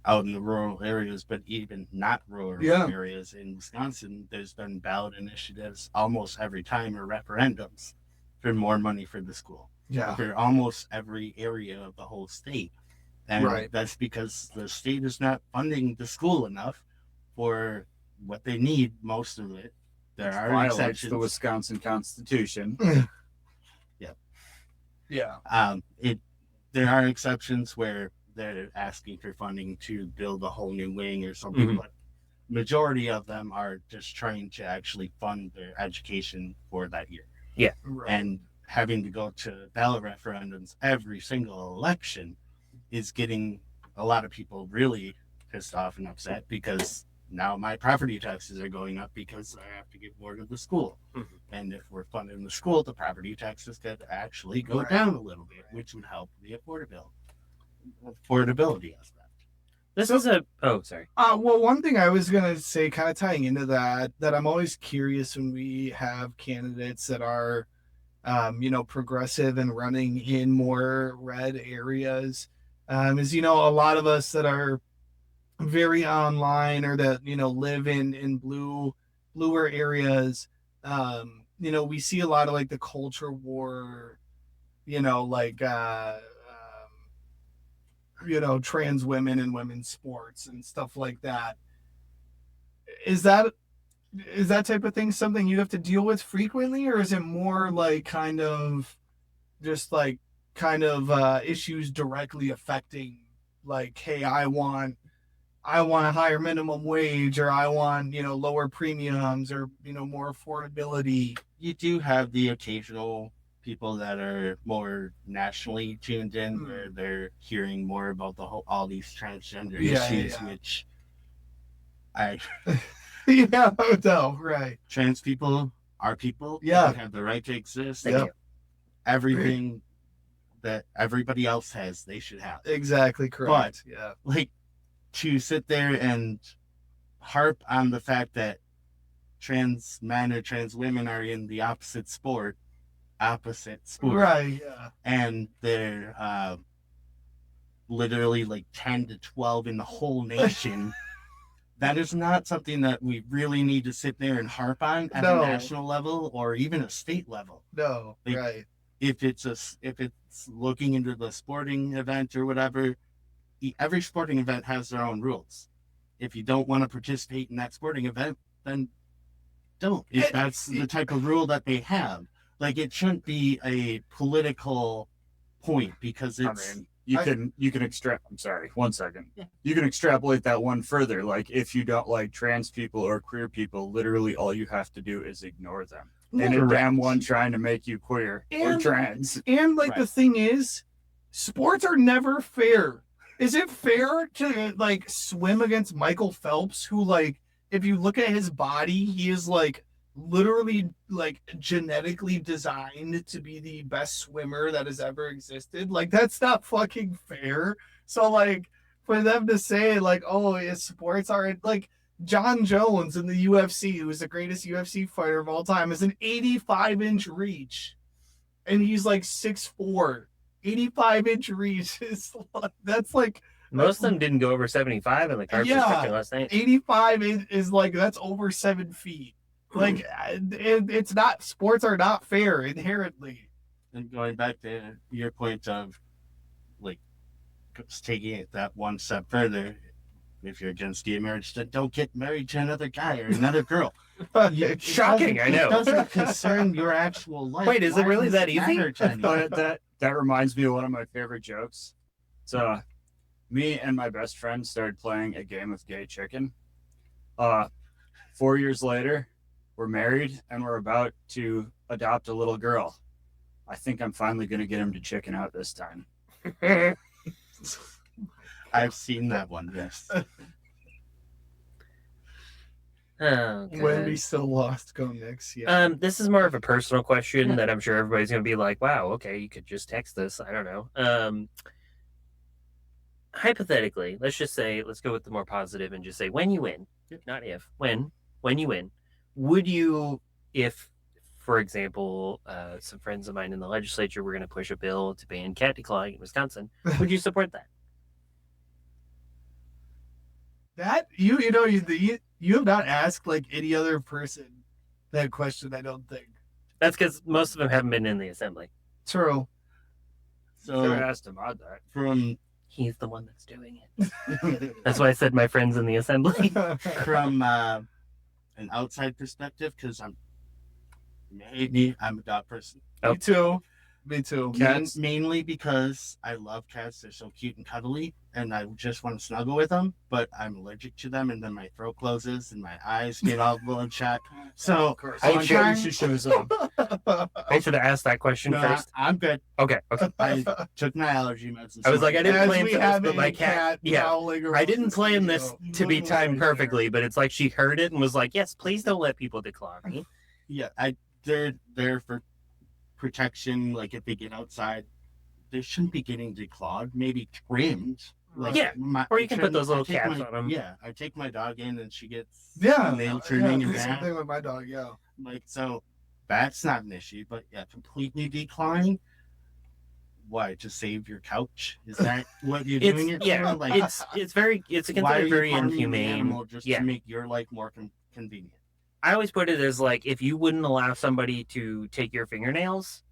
Speaker 2: out in the rural areas, but even not rural areas in Wisconsin, there's been ballot initiatives almost every time, or referendums for more money for the school.
Speaker 4: Yeah.
Speaker 2: For almost every area of the whole state. And that's because the state is not funding the school enough for what they need, most of it. There are
Speaker 3: Violates
Speaker 2: exceptions.
Speaker 3: the Wisconsin Constitution.
Speaker 4: Yeah.
Speaker 2: There are exceptions where they're asking for funding to build a whole new wing or something, but majority of them are just trying to actually fund their education for that year.
Speaker 1: Yeah.
Speaker 4: Right.
Speaker 2: And having to go to ballot referendums every single election is getting a lot of people really pissed off and upset, because now my property taxes are going up because I have to give more to the school. And if we're funding the school, the property taxes could actually go down a little bit, which would help the affordability aspect.
Speaker 1: This is a sorry.
Speaker 4: Well, one thing I was gonna say, kind of tying into that I'm always curious when we have candidates that are, progressive and running in more red areas, is, a lot of us that are very online, or that live in bluer areas, we see a lot of like the culture war, trans women and women's sports and stuff like that. Is that type of thing something you have to deal with frequently, or is it more like kind of issues directly affecting, like, hey, I want a higher minimum wage, or I want, lower premiums, or, more affordability?
Speaker 2: You do have the occasional people that are more nationally tuned in, where they're hearing more about all these transgender issues, which I
Speaker 4: right.
Speaker 2: Trans people are people.
Speaker 4: Yeah.
Speaker 2: They have the right to exist.
Speaker 1: Thank you.
Speaker 2: Everything that everybody else has, they should have.
Speaker 4: Exactly correct. But,
Speaker 2: like, to sit there and harp on the fact that trans men or trans women are in the opposite sport,
Speaker 4: right? Yeah.
Speaker 2: And they're literally like 10 to 12 in the whole nation. That is not something that we really need to sit there and harp on at a national level, or even a state level.
Speaker 4: No,
Speaker 2: like,
Speaker 4: right.
Speaker 2: If it's looking into the sporting event or whatever, every sporting event has their own rules. If you don't want to participate in that sporting event, then don't. If that's the type of rule that they have. Like, it shouldn't be a political point, because it's...
Speaker 3: You can extrapolate. I'm sorry, 1 second. Yeah. You can extrapolate that one further. Like, if you don't like trans people or queer people, literally all you have to do is ignore them. And a damn one trying to make you queer or trans.
Speaker 4: And the thing is, sports are never fair. Is it fair to like swim against Michael Phelps, who, like, if you look at his body, he is like literally like genetically designed to be the best swimmer that has ever existed? Like, that's not fucking fair. So, like, for them to say like, oh, sports are like John Jones in the UFC, who's the greatest UFC fighter of all time, is an 85-inch reach, and he's like 6'4". 85-inch reach is that's like
Speaker 1: Most of them didn't go over 75 in the carb restriction last night.
Speaker 4: 85 is like that's over 7 feet. Like it's not, sports are not fair inherently.
Speaker 2: And going back to your point of like taking it that one step further, if you're against gay marriage, then don't get married to another guy or another girl.
Speaker 1: Shocking, I know.
Speaker 2: It doesn't concern your actual life.
Speaker 1: Wait, is it
Speaker 2: Why
Speaker 1: really
Speaker 2: does
Speaker 1: that
Speaker 2: it
Speaker 1: easy?
Speaker 2: matter to anyone?
Speaker 3: That reminds me of one of my favorite jokes. So, me and my best friend started playing a game of gay chicken. 4 years later, we're married and we're about to adopt a little girl. I think I'm finally going to get him to chicken out this time.
Speaker 2: I've seen that one, yes.
Speaker 1: Oh,
Speaker 4: When we
Speaker 1: God.
Speaker 4: still lost, go next. Yeah.
Speaker 1: This is more of a personal question that I'm sure everybody's gonna be like, "Wow, okay, you could just text this." I don't know. Hypothetically, let's just say, let's go with the more positive and just say, when you win, not if, when you win, would you, if, for example, some friends of mine in the legislature were going to push a bill to ban cat declawing in Wisconsin, would you support that?
Speaker 4: That you have not asked like any other person that question. I don't think.
Speaker 1: That's because most of them haven't been in the assembly.
Speaker 4: True.
Speaker 2: So
Speaker 3: Should have asked him about that.
Speaker 2: from
Speaker 1: He's the one that's doing it. That's why I said my friends in the assembly.
Speaker 2: from an outside perspective, because I'm a dog person.
Speaker 1: Oh.
Speaker 4: Me too. Me too.
Speaker 3: Cats?
Speaker 2: Mainly because I love cats. They're so cute and cuddly, and I just want to snuggle with them. But I'm allergic to them, and then my throat closes and my eyes get all bloodshot. So
Speaker 3: Of course.
Speaker 2: I'm
Speaker 3: I'm
Speaker 2: trying-
Speaker 3: she shows up.
Speaker 1: I should have asked that question
Speaker 2: No,
Speaker 1: first.
Speaker 2: I'm good.
Speaker 1: Okay.
Speaker 2: I took my allergy medicine.
Speaker 1: I was like, I didn't
Speaker 4: As
Speaker 1: plan
Speaker 4: we
Speaker 1: for this,
Speaker 4: have
Speaker 1: but
Speaker 4: a
Speaker 1: my cat, yeah.
Speaker 4: prowling around
Speaker 1: I didn't
Speaker 4: the
Speaker 1: plan this
Speaker 4: studio.
Speaker 1: to be timed perfectly, but it's like she heard it and was like, "Yes, please don't let people declaw me."
Speaker 2: Yeah, they're there for protection. Like if they get outside, they shouldn't be getting declawed. Maybe trimmed. Like
Speaker 1: Yeah, or you can put those little caps on 'em.
Speaker 2: Yeah, I take my dog in and she gets
Speaker 4: Yeah.
Speaker 2: nail trimming and
Speaker 4: the same
Speaker 2: that.
Speaker 4: thing with my dog. Yeah.
Speaker 2: Like so, that's not an issue. But yeah, completely declawing. Why? To save your couch? Is that what you're doing it
Speaker 1: Yeah,
Speaker 2: for? Like
Speaker 1: it's
Speaker 2: why
Speaker 1: considered
Speaker 2: are you
Speaker 1: very
Speaker 2: harming the
Speaker 1: inhumane.
Speaker 2: animal just
Speaker 1: Yeah.
Speaker 2: to make your life more convenient?
Speaker 1: I always put it as like, if you wouldn't allow somebody to take your fingernails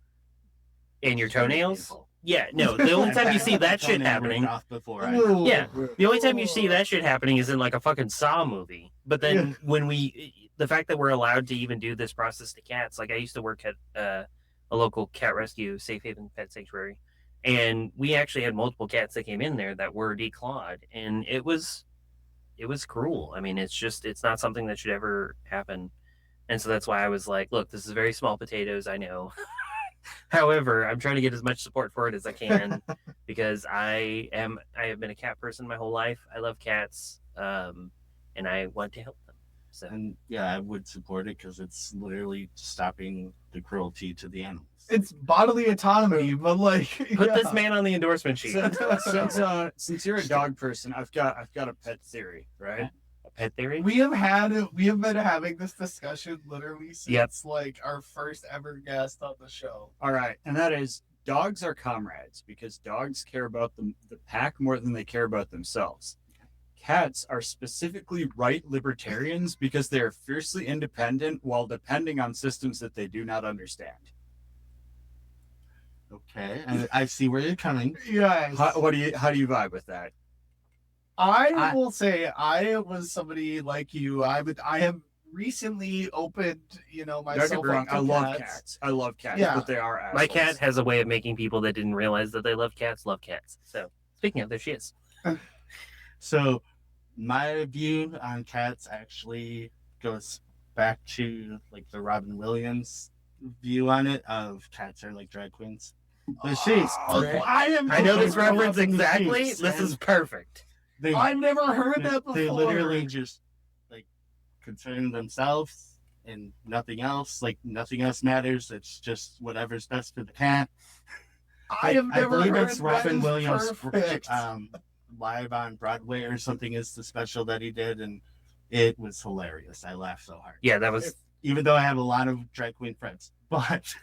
Speaker 1: and your
Speaker 2: It's very
Speaker 1: toenails.
Speaker 2: painful.
Speaker 1: Yeah, no. The only time you see that shit
Speaker 2: Toenail ripped
Speaker 1: happening,
Speaker 2: off before I
Speaker 4: Ooh.
Speaker 1: Yeah. the only time you see that shit happening is in like a fucking Saw movie. But then when the fact that we're allowed to even do this process to cats, like I used to work at a local cat rescue, Safe Haven Pet Sanctuary, and we actually had multiple cats that came in there that were declawed, and it was cruel. I mean, it's not something that should ever happen. And so that's why I was like, look, this is very small potatoes, I know. However, I'm trying to get as much support for it as I can because I have been a cat person my whole life. I love cats, and I want to help them. So
Speaker 2: And yeah, I would support it because it's literally stopping the cruelty to the animals.
Speaker 4: It's bodily autonomy, but like
Speaker 1: put this man on the endorsement sheet.
Speaker 3: Since you're a dog person, I've got a pet theory, right?
Speaker 1: A pet theory.
Speaker 4: We have been having this discussion literally since
Speaker 1: Yep.
Speaker 4: like our first ever guest on the show.
Speaker 3: All right, and that is dogs are comrades because dogs care about the pack more than they care about themselves. Cats are specifically right libertarians because they are fiercely independent while depending on systems that they do not understand.
Speaker 2: Okay, I see where you're coming.
Speaker 4: Yes.
Speaker 3: How do you vibe with that?
Speaker 4: I will say I was somebody like you. I have recently opened,
Speaker 3: Don't
Speaker 4: myself
Speaker 3: get me wrong,
Speaker 4: up to
Speaker 3: I love cats. I love cats,
Speaker 4: Yeah.
Speaker 3: but they are assholes.
Speaker 1: My cat has a way of making people that didn't realize that they love cats love cats. So speaking of, there she is.
Speaker 2: So, my view on cats actually goes back to like the Robin Williams view on it of cats are like drag queens. The sheets.
Speaker 4: Oh,
Speaker 1: I know this reference exactly. This is perfect.
Speaker 2: They,
Speaker 4: I've never heard that before.
Speaker 2: they literally just like concern themselves and nothing else. Like nothing else matters. It's just whatever's best for the cat.
Speaker 4: I have never
Speaker 2: believe
Speaker 4: heard
Speaker 2: it's
Speaker 4: that.
Speaker 2: Robin
Speaker 4: Is
Speaker 2: Williams.
Speaker 4: perfect.
Speaker 2: Live on Broadway or something is the special that he did, and it was hilarious. I laughed so hard.
Speaker 1: Yeah, that was
Speaker 2: Even though I have a lot of drag queen friends, but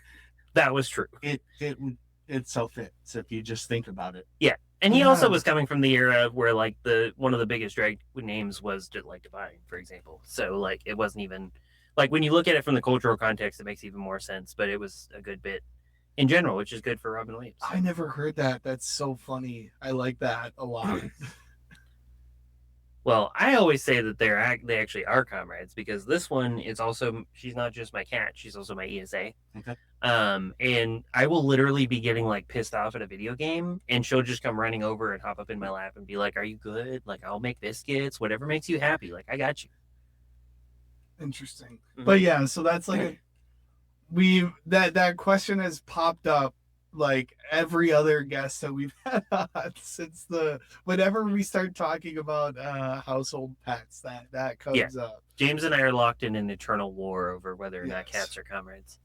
Speaker 1: true.
Speaker 2: it so fits if you just think about it.
Speaker 1: Yeah. And he also
Speaker 4: Yeah.
Speaker 1: was coming from the era where like one of the biggest drag names was like Divine, for example. So like it wasn't even like when you look at it from the cultural context, it makes even more sense. But it was a good bit in general, which is good for Robin Williams.
Speaker 4: I never heard that. That's so funny. I like that a lot.
Speaker 1: Well, I always say that they actually are comrades because this one is also she's not just my cat, she's also my ESA.
Speaker 2: Okay.
Speaker 1: And I will literally be getting like pissed off at a video game, and she'll just come running over and hop up in my lap and be like, "Are you good? Like, I'll make biscuits, whatever makes you happy. Like, I got you."
Speaker 4: Interesting.
Speaker 1: Mhm.
Speaker 4: But yeah, so that's like that question has popped up like every other guest that we've had on since whenever we start talking about household pets, that comes up.
Speaker 1: James and I are locked in an eternal war over whether or not
Speaker 4: Yes.
Speaker 1: cats are comrades.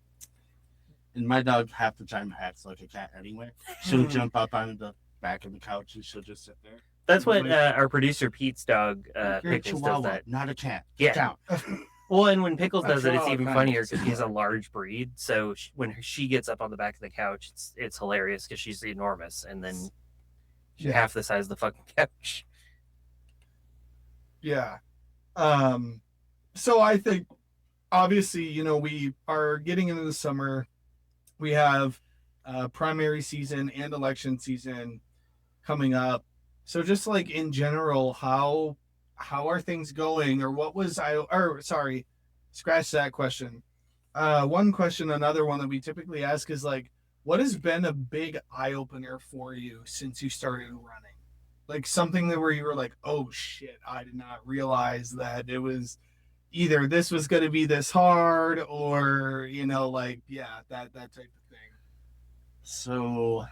Speaker 2: And my dog half the time acts like a cat anyway. She'll jump up on the back of the couch and she'll just sit there.
Speaker 1: That's what our producer Pete's dog
Speaker 2: You're a
Speaker 1: Pickles does
Speaker 2: chihuahua,
Speaker 1: that.
Speaker 2: not a cat.
Speaker 1: Yeah.
Speaker 2: Down.
Speaker 1: Well, and when Pickles does it, it's
Speaker 2: Marschall
Speaker 1: even
Speaker 2: kind
Speaker 1: funnier
Speaker 2: of
Speaker 1: because he's a
Speaker 2: similar.
Speaker 1: large breed. So when she gets up on the back of the couch, it's hilarious because she's enormous, and then she's
Speaker 4: Yeah.
Speaker 1: half the size of the fucking couch.
Speaker 4: Yeah. So I think obviously, you know, we are getting into the summer. We have primary season and election season coming up. So just like in general, how are things going, or what was scratch that question. One question, another one that we typically ask is like, what has been a big eye opener for you since you started running? Like something that where you were like, oh shit, I did not realize that it was either this was going to be this hard, or, you know, like, yeah, that type of thing.
Speaker 2: So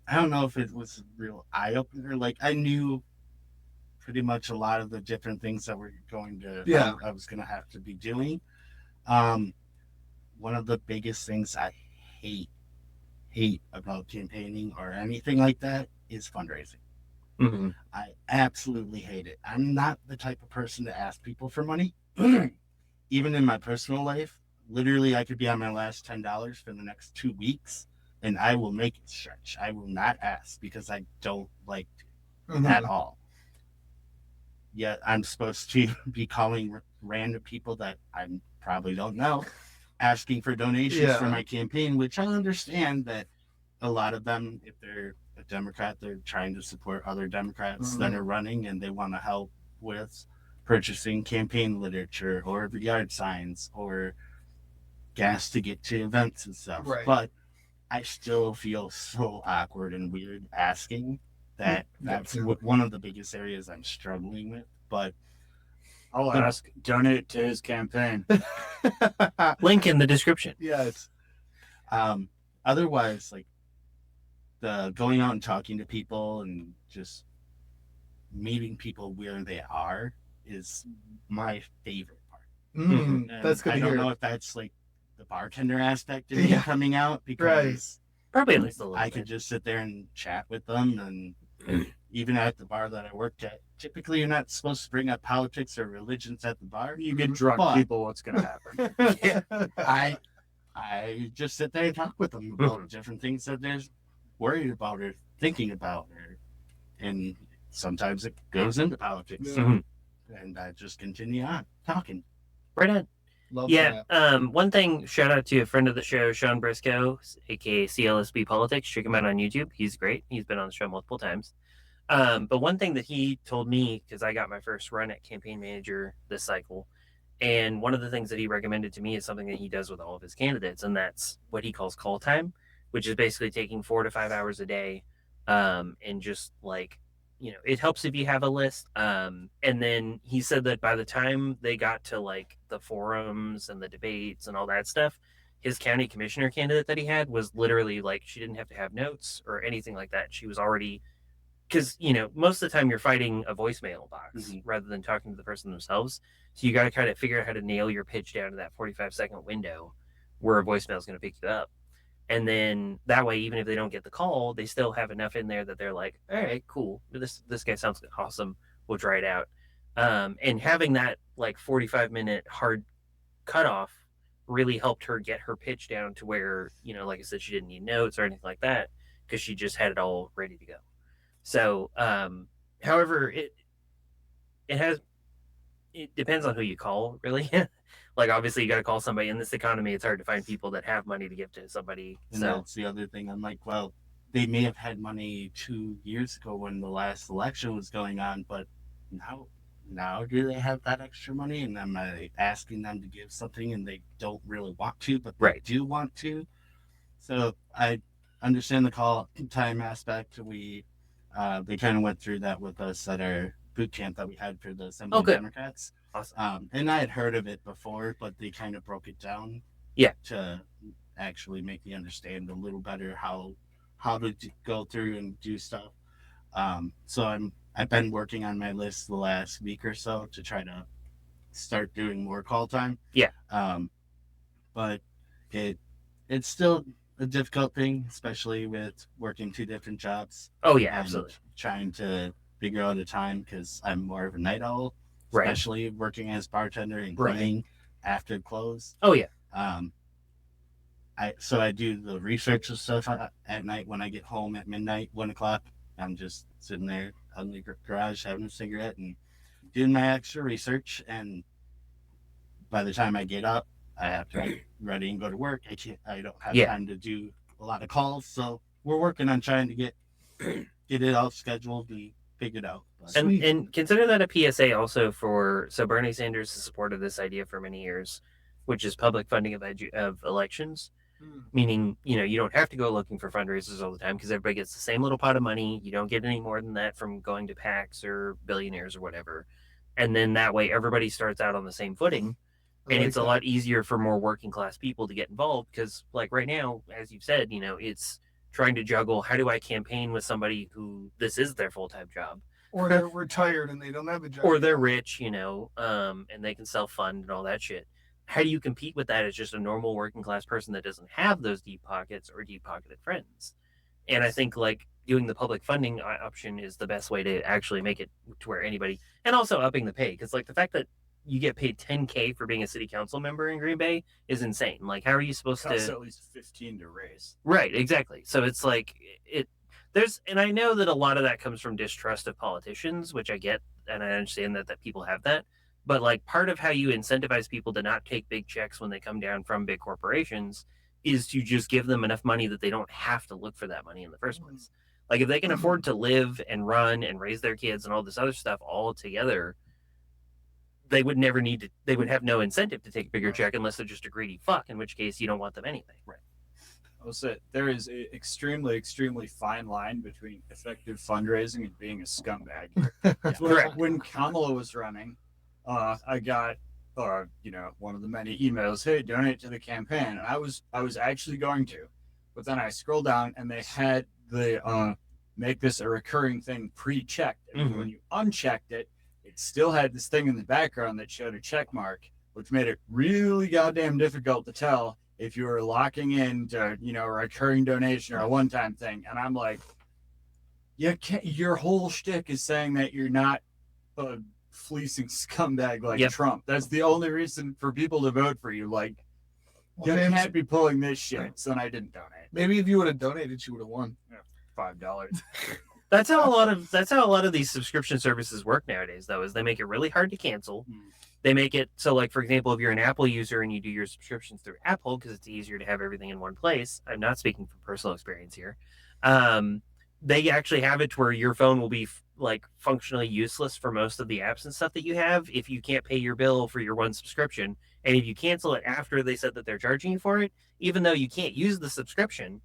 Speaker 2: I don't know if it was a real eye opener. Like I knew pretty much a lot of the different things that we're going to I was gonna have to be doing. One of the biggest things I hate about campaigning or anything like that is fundraising.
Speaker 1: Mm-hmm.
Speaker 2: I absolutely hate it. I'm not the type of person to ask people for money. Even in my personal life, literally I could be on my last $10 for the next 2 weeks and I will make it stretch. I will not ask because I don't like to at all. Yet I'm supposed to be calling random people that I probably don't know, asking for donations for my campaign, which I understand that a lot of them, if they're a Democrat, they're trying to support other Democrats that are running and they want to help with purchasing campaign literature or yard signs or gas to get to events and stuff.
Speaker 4: Right.
Speaker 2: But I still feel so awkward and weird asking that. That's one of the biggest areas I'm struggling with. But
Speaker 3: I'll ask, donate to his campaign.
Speaker 1: Link in the description.
Speaker 4: Yes.
Speaker 2: Otherwise, like the going out and talking to people and just meeting people where they are is my favorite part.
Speaker 4: And that's good to
Speaker 2: I don't
Speaker 4: hear.
Speaker 2: know if that's like the bartender aspect of me coming out because
Speaker 1: Probably at least a little
Speaker 2: I
Speaker 1: bit.
Speaker 2: could just sit there and chat with them. And even at the bar that I worked at, typically you're not supposed to bring up politics or religions at the bar.
Speaker 3: You get drunk
Speaker 2: But-
Speaker 3: people, what's going to happen?
Speaker 2: I just sit there and talk with them about different things that they're worried about or thinking about, and sometimes it goes into politics.
Speaker 1: Mhm.
Speaker 2: And I just continue on talking.
Speaker 1: Right on.
Speaker 4: Love
Speaker 1: Yeah.
Speaker 4: that.
Speaker 1: One thing, shout out to a friend of the show, Sean Briscoe, aka CLSB Politics. Check him out on YouTube. He's great. He's been on the show multiple times. But one thing that he told me, because I got my first run at campaign manager this cycle, and one of the things that he recommended to me is something that he does with all of his candidates, and that's what he calls call time, which is basically taking 4 to 5 hours a day, and just like, you know, it helps if you have a list. And then he said that by the time they got to like the forums and the debates and all that stuff, his county commissioner candidate that he had was literally like, she didn't have to have notes or anything like that. She was already, because, you know, most of the time you're fighting a voicemail box rather than talking to the person themselves. So you got to kind of figure out how to nail your pitch down to that 45-second window where a voicemail is going to pick you up. And then that way, even if they don't get the call, they still have enough in there that they're like, all right, cool. This guy sounds awesome. We'll try it out. And having that like 45-minute hard cutoff really helped her get her pitch down to where, like I said, she didn't need notes or anything like that because she just had it all ready to go. So, however, it depends on who you call, really. Like, obviously, you got to call somebody. In this economy, it's hard to find people that have money to give to somebody.
Speaker 2: And
Speaker 1: So
Speaker 2: that's the other thing. I'm like, well, they may have had money 2 years ago when the last election was going on, but now do they have that extra money? And I'm asking them to give something, and they don't really want to, but they
Speaker 1: Right.
Speaker 2: do want to. So I understand the call time aspect. They kind of went through that with us at our boot camp that we had for the Assembly
Speaker 1: Oh, good.
Speaker 2: Democrats.
Speaker 1: awesome.
Speaker 2: And I had heard of it before, but they kind of broke it down.
Speaker 1: Yeah.
Speaker 2: To actually make me understand a little better how to go through and do stuff. So I've been working on my list the last week or so to try to start doing more call time.
Speaker 1: Yeah.
Speaker 2: But it's still a difficult thing, especially with working 2 different jobs.
Speaker 1: Oh, yeah,
Speaker 2: and
Speaker 1: absolutely.
Speaker 2: Trying to figure out a time because I'm more of a night owl,
Speaker 1: Right.
Speaker 2: especially working as bartender and
Speaker 1: Right.
Speaker 2: cleaning after close.
Speaker 1: Oh, yeah.
Speaker 2: I do the research and stuff at night when I get home at midnight, 1 o'clock. I'm just sitting there on the garage having a cigarette and doing my extra research. And by the time I get up, I have to be ready and go to work. I don't have time to do a lot of calls. So we're working on trying to get it all scheduled and figured out. But
Speaker 1: And consider that a PSA also so Bernie Sanders has supported this idea for many years, which is public funding of elections. Meaning, you don't have to go looking for fundraisers all the time because everybody gets the same little pot of money. You don't get any more than that from going to PACs or billionaires or whatever. And then that way everybody starts out on the same footing. And it's a lot easier for more working class people to get involved because, like, right now, as you've said, it's trying to juggle, how do I campaign with somebody who this is their full-time job?
Speaker 4: Or they're retired and they don't have a job.
Speaker 1: Or they're rich, and they can self-fund and all that shit. How do you compete with that as just a normal working class person that doesn't have those deep pockets or deep pocketed friends? And I think like doing the public funding option is the best way to actually make it to where anybody, and also upping the pay. Cause like the fact that you get paid $10K for being a city council member in Green Bay is insane. Like, how are you supposed
Speaker 3: Costs
Speaker 1: to?
Speaker 3: at least 15 to raise.
Speaker 1: Right. Exactly. So it's like and I know that a lot of that comes from distrust of politicians, which I get. And I understand that people have that. But like part of how you incentivize people to not take big checks when they come down from big corporations is to just give them enough money that they don't have to look for that money in the first place. Like if they can afford to live and run and raise their kids and all this other stuff all together, they would never need to, they would have no incentive to take a bigger check unless they're just a greedy fuck, in which case you don't want them anything.
Speaker 3: Right. I will say there is an extremely, extremely fine line between effective fundraising and being a scumbag.
Speaker 1: Correct.
Speaker 3: When Kamala was running, I got one of the many emails, hey, donate to the campaign. And I was actually going to, but then I scrolled down and they had the make this a recurring thing pre-checked. And when you unchecked it, it still had this thing in the background that showed a check mark, which made it really goddamn difficult to tell if you were locking in to, a recurring donation or a one-time thing. And I'm like, your whole shtick is saying that you're not a fleecing scumbag like Trump. That's the only reason for people to vote for you. Like, you can't be pulling this shit. So then I didn't donate.
Speaker 4: Maybe if you would have donated, you would have won.
Speaker 3: $5.
Speaker 1: That's how a lot of these subscription services work nowadays, though, is they make it really hard to cancel. They make it so, like, for example, if you're an Apple user and you do your subscriptions through Apple because it's easier to have everything in one place. I'm not speaking from personal experience here. They actually have it to where your phone will be like functionally useless for most of the apps and stuff that you have if you can't pay your bill for your one subscription. And if you cancel it after they said that they're charging you for it, even though you can't use the subscription,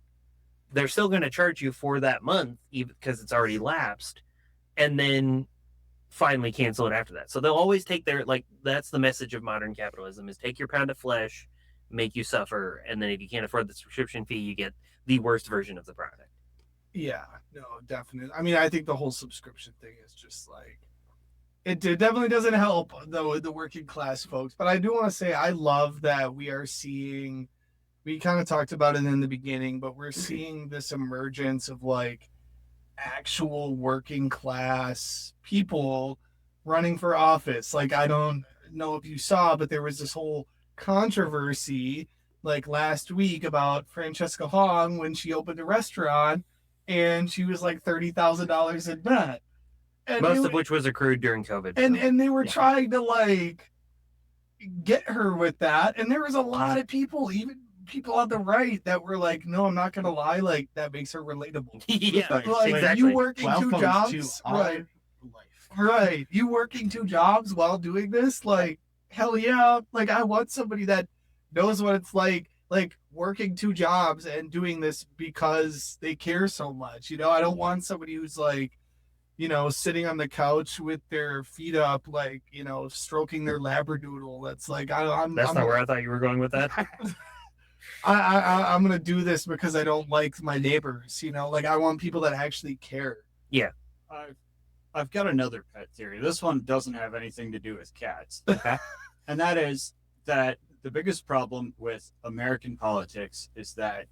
Speaker 1: they're still going to charge you for that month because it's already lapsed, and then finally cancel it after that. So they'll always take that's the message of modern capitalism, is take your pound of flesh, make you suffer, and then if you can't afford the subscription fee, you get the worst version of the product.
Speaker 4: Yeah, no, definitely. I mean, I think the whole subscription thing is just like, it definitely doesn't help the working class folks. But I do want to say I love that we are seeing we kind of talked about it in the beginning, but we're seeing this emergence of like actual working class people running for office. Like, I don't know if you saw, but there was this whole controversy like last week about Francesca Hong when she opened a restaurant and she was like $30,000 in debt. And
Speaker 1: Most of which was accrued during COVID.
Speaker 4: and they were trying to like get her with that. And there was a lot of people, even people on the right, that were like, no, I'm not gonna lie, like that makes her relatable.
Speaker 1: Yeah,
Speaker 4: Like,
Speaker 1: exactly.
Speaker 4: you working
Speaker 2: Welcome
Speaker 4: two
Speaker 2: to
Speaker 4: jobs,
Speaker 2: our
Speaker 4: right?
Speaker 2: life.
Speaker 4: Right. You working two jobs while doing this? Like, hell yeah. Like, I want somebody that knows what it's like working two jobs and doing this because they care so much. You know, I don't want somebody who's like, you know, sitting on the couch with their feet up, like, you know, stroking their labradoodle. That's like, I'm
Speaker 1: That's not where I thought you were going with that.
Speaker 4: I'm gonna do this because I don't like my neighbors. You know, like I want people that actually care.
Speaker 1: Yeah.
Speaker 3: I've got another pet theory. This one doesn't have anything to do with cats.
Speaker 1: Okay.
Speaker 3: And that is that the biggest problem with American politics is that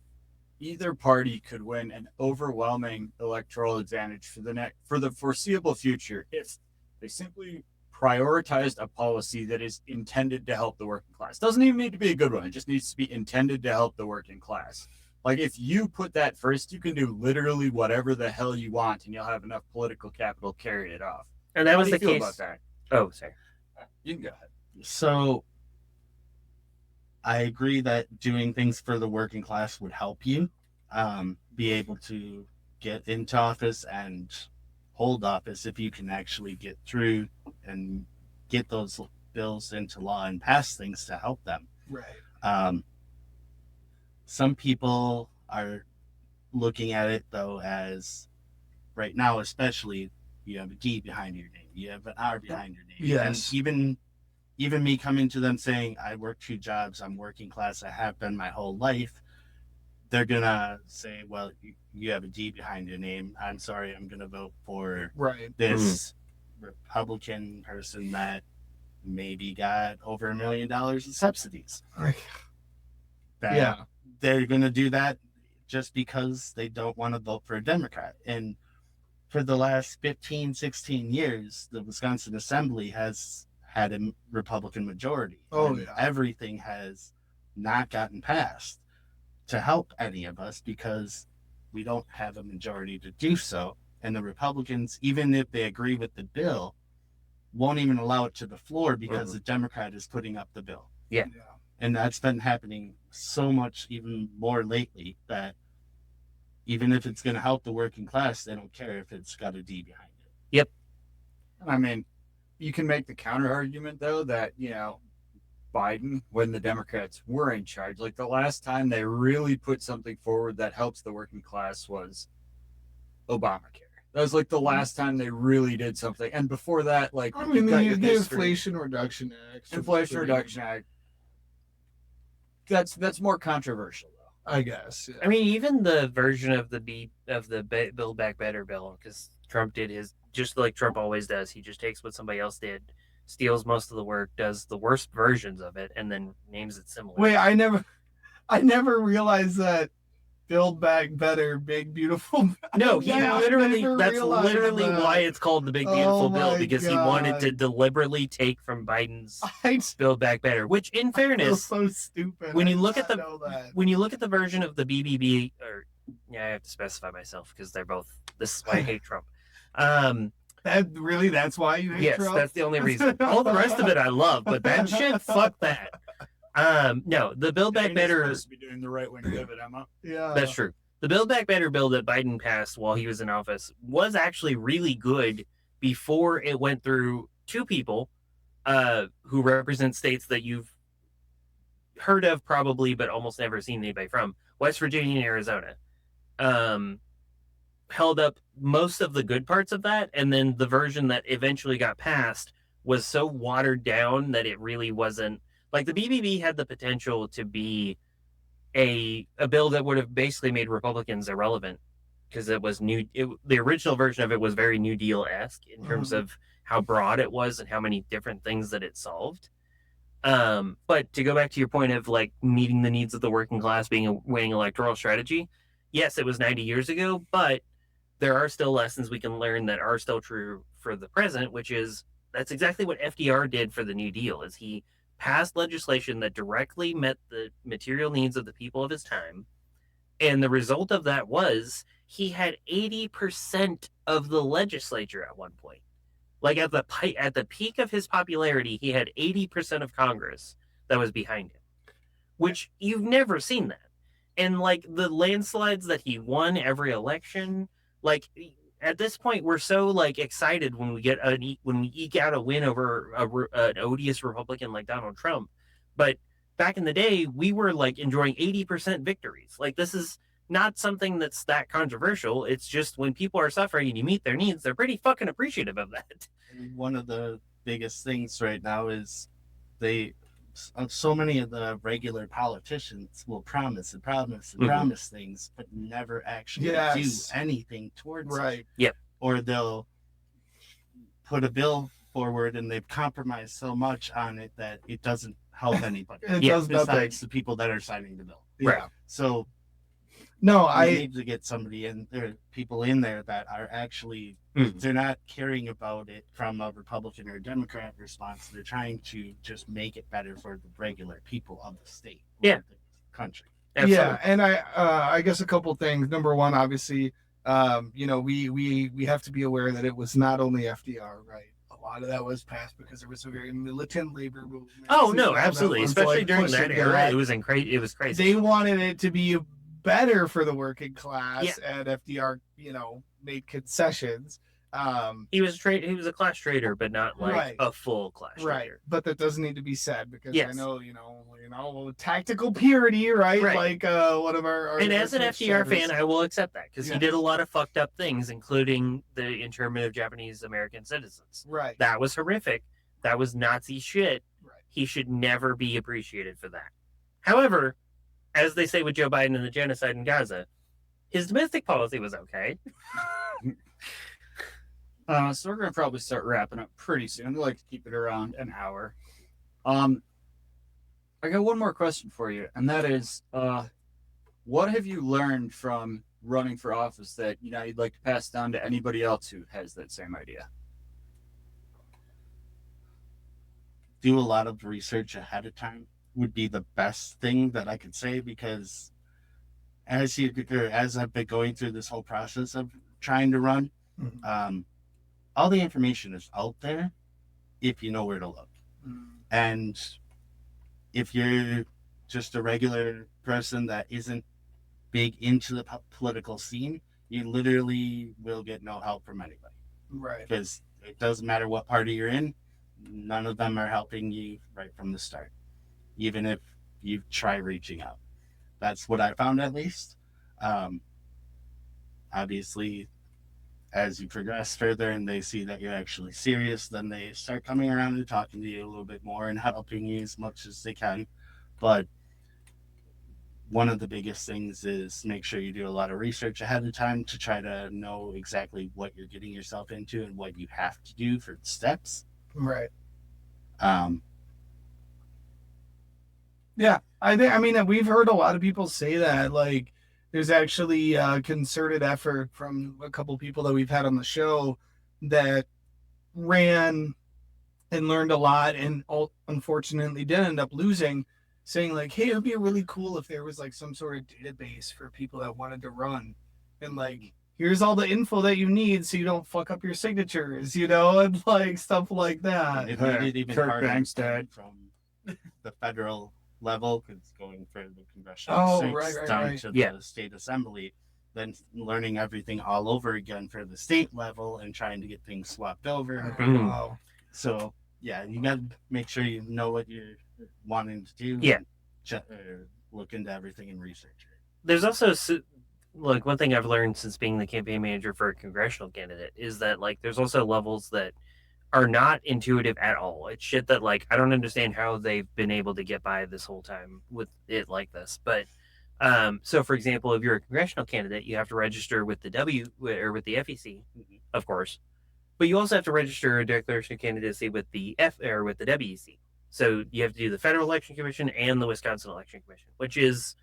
Speaker 3: either party could win an overwhelming electoral advantage for the foreseeable future if they simply prioritized a policy that is intended to help the working class. Doesn't even need to be a good one. It just needs to be intended to help the working class. Like, if you put that first, you can do literally whatever the hell you want, and you'll have enough political capital carrying it off.
Speaker 1: And that
Speaker 3: How
Speaker 1: was
Speaker 3: do you
Speaker 1: the
Speaker 3: feel
Speaker 1: case.
Speaker 3: about that?
Speaker 1: Oh, sorry.
Speaker 3: You can go ahead.
Speaker 2: So I agree that doing things for the working class would help you be able to get into office and hold office if you can actually get through and get those bills into law and pass things to help them.
Speaker 4: Right.
Speaker 2: Some people are looking at it though as right now, especially, you have a D behind your name, you have an R behind your name.
Speaker 4: Yes.
Speaker 2: And even me coming to them saying I work two jobs, I'm working class, I have been my whole life, they're gonna say, well, you have a D behind your name, I'm sorry, I'm gonna vote for
Speaker 4: Right.
Speaker 2: this Republican person that maybe got over $1 million in subsidies. That
Speaker 4: Yeah.
Speaker 2: they're gonna do that just because they don't want to vote for a Democrat. And for the last 15, 16 years, the Wisconsin Assembly has had a Republican majority.
Speaker 4: Oh,
Speaker 2: and
Speaker 4: yeah.
Speaker 2: Everything has not gotten passed to help any of us because we don't have a majority to do so. And the Republicans, even if they agree with the bill, won't even allow it to the floor because the Democrat is putting up the bill.
Speaker 1: Yeah.
Speaker 2: And that's been happening so much, even more lately, that even if it's going to help the working class, they don't care if it's got a D behind it.
Speaker 1: Yep.
Speaker 3: I mean, you can make the counter argument, though, that, you know, Biden, when the Democrats were in charge, like the last time they really put something forward that helps the working class was Obamacare. That was like the last time they really did something. And before that, like,
Speaker 4: I mean,
Speaker 3: you've got your
Speaker 4: the
Speaker 3: history.
Speaker 4: Inflation Reduction Act.
Speaker 3: Inflation Reduction Act. That's more controversial, though.
Speaker 4: I guess. Yeah.
Speaker 1: I mean, even the version of the Build Back Better bill, because Trump did his just like Trump always does. He just takes what somebody else did, steals most of the work, does the worst versions of it, and then names it similar.
Speaker 4: Wait, I never realized that Build Back Better, Big Beautiful.
Speaker 1: No, he
Speaker 4: I
Speaker 1: literally,
Speaker 4: never
Speaker 1: that's
Speaker 4: realized
Speaker 1: literally
Speaker 4: that.
Speaker 1: why it's called the Big Beautiful
Speaker 4: Oh
Speaker 1: Bill,
Speaker 4: my
Speaker 1: because he wanted
Speaker 4: God.
Speaker 1: to deliberately take from Biden's
Speaker 4: I
Speaker 1: Build Back Better, which in
Speaker 4: feel
Speaker 1: fairness,
Speaker 4: so stupid.
Speaker 1: when
Speaker 4: I
Speaker 1: you
Speaker 4: did
Speaker 1: look at
Speaker 4: not
Speaker 1: the
Speaker 4: know that.
Speaker 1: when you look at the version of the BBB, or yeah, I have to specify myself because they're both. This is why I hate Trump.
Speaker 4: That's why you hate
Speaker 1: Yes,
Speaker 4: Trump?
Speaker 1: that's the only reason. All the rest of it I love, but that shit, fuck that. No, the Build Back
Speaker 3: Dane's
Speaker 1: Better.
Speaker 3: supposed to be doing the right wing pivot, Emma.
Speaker 4: Yeah.
Speaker 1: That's true. The Build Back Better bill that Biden passed while he was in office was actually really good before it went through two people who represent states that you've heard of probably, but almost never seen anybody from, West Virginia and Arizona. Held up most of the good parts of that, and then the version that eventually got passed was so watered down that it really wasn't like the BBB had the potential to be a bill that would have basically made Republicans irrelevant because it was new. The original version of it was very New Deal-esque in terms of how broad it was and how many different things that it solved. But to go back to your point of like meeting the needs of the working class being a winning electoral strategy, yes, it was 90 years ago, but there are still lessons we can learn that are still true for the present, which is that's exactly what FDR did for the New Deal. Is he passed legislation that directly met the material needs of the people of his time, and the result of that was he had 80% of the legislature at one point. Like at the peak of his popularity, he had 80% of Congress that was behind him, which you've never seen that. And like the landslides that he won every election, like at this point, we're so like excited when we when we eke out a win over an odious Republican like Donald Trump. But back in the day, we were like enjoying 80% victories. Like this is not something that's that controversial. It's just when people are suffering and you meet their needs, they're pretty fucking appreciative of that.
Speaker 2: One of the biggest things right now is so many of the regular politicians will promise and promise and promise things, but never actually do anything towards it.
Speaker 1: Yep.
Speaker 2: Or they'll put a bill forward and they've compromised so much on it that it doesn't help anybody.
Speaker 4: It does
Speaker 2: besides the people that are signing the bill.
Speaker 1: Right.
Speaker 2: So
Speaker 4: no,
Speaker 2: I need to get somebody in there, people in there that are actually they're not caring about it from a Republican or a Democrat response. They're trying to just make it better for the regular people of the state,
Speaker 1: Yeah,
Speaker 2: the country.
Speaker 1: Absolutely.
Speaker 4: Yeah, and I guess a couple things. Number one, obviously, you know, we have to be aware that it was not only FDR, right? A lot of that was passed because there was a very militant labor movement.
Speaker 1: Oh no, absolutely, especially like during that era, it was crazy.
Speaker 4: They wanted it to be better for the working class, and FDR, you know, made concessions.
Speaker 1: He was a class trader, but not like a full class trader.
Speaker 4: Right, but that doesn't need to be said because I know, you know, tactical purity, right? Like one of our
Speaker 1: and as an FDR fan, I will accept that because he did a lot of fucked up things, including the internment of Japanese American citizens.
Speaker 4: Right,
Speaker 1: that was horrific. That was Nazi shit.
Speaker 4: Right,
Speaker 1: he should never be appreciated for that. However, as they say with Joe Biden and the genocide in Gaza, his domestic policy was okay.
Speaker 3: So we're gonna probably start wrapping up pretty soon. We like to keep it around an hour. I got one more question for you, and that is, what have you learned from running for office that you'd like to pass down to anybody else who has that same idea?
Speaker 2: Do a lot of research ahead of time would be the best thing that I could say, because as I've been going through this whole process of trying to run, all the information is out there if you know where to look. And if you're just a regular person that isn't big into the political scene, you literally will get no help from anybody.
Speaker 4: Right.
Speaker 2: Because it doesn't matter what party you're in, none of them are helping you right from the start, even if you try reaching out. That's what I found, at least. Obviously, as you progress further and they see that you're actually serious, then they start coming around and talking to you a little bit more and helping you as much as they can. But one of the biggest things is make sure you do a lot of research ahead of time to try to know exactly what you're getting yourself into and what you have to do for the steps.
Speaker 4: Right.
Speaker 2: Yeah,
Speaker 4: I mean, we've heard a lot of people say that, like, there's actually a concerted effort from a couple people that we've had on the show that ran and learned a lot and unfortunately did end up losing, saying like, hey, it would be really cool if there was like some sort of database for people that wanted to run, and like, here's all the info that you need so you don't fuck up your signatures, and like stuff like that.
Speaker 2: It made it even harder
Speaker 3: Bankstead
Speaker 2: from the federal level, because going for the congressional seats down to the state assembly, then learning everything all over again for the state level and trying to get things swapped over.
Speaker 4: Wow.
Speaker 2: So yeah, you got to make sure you know what you're wanting to do.
Speaker 1: Yeah.
Speaker 2: Look into everything and research it.
Speaker 1: There's also, like, one thing I've learned since being the campaign manager for a congressional candidate is that, like, there's also levels that are not intuitive at all. It's shit that, like, I don't understand how they've been able to get by this whole time with it like this. But so, for example, if you're a congressional candidate, you have to register with the with the FEC, of course, but you also have to register a declaration of candidacy with the with the WEC. So you have to do the Federal Election Commission and the Wisconsin Election Commission, which is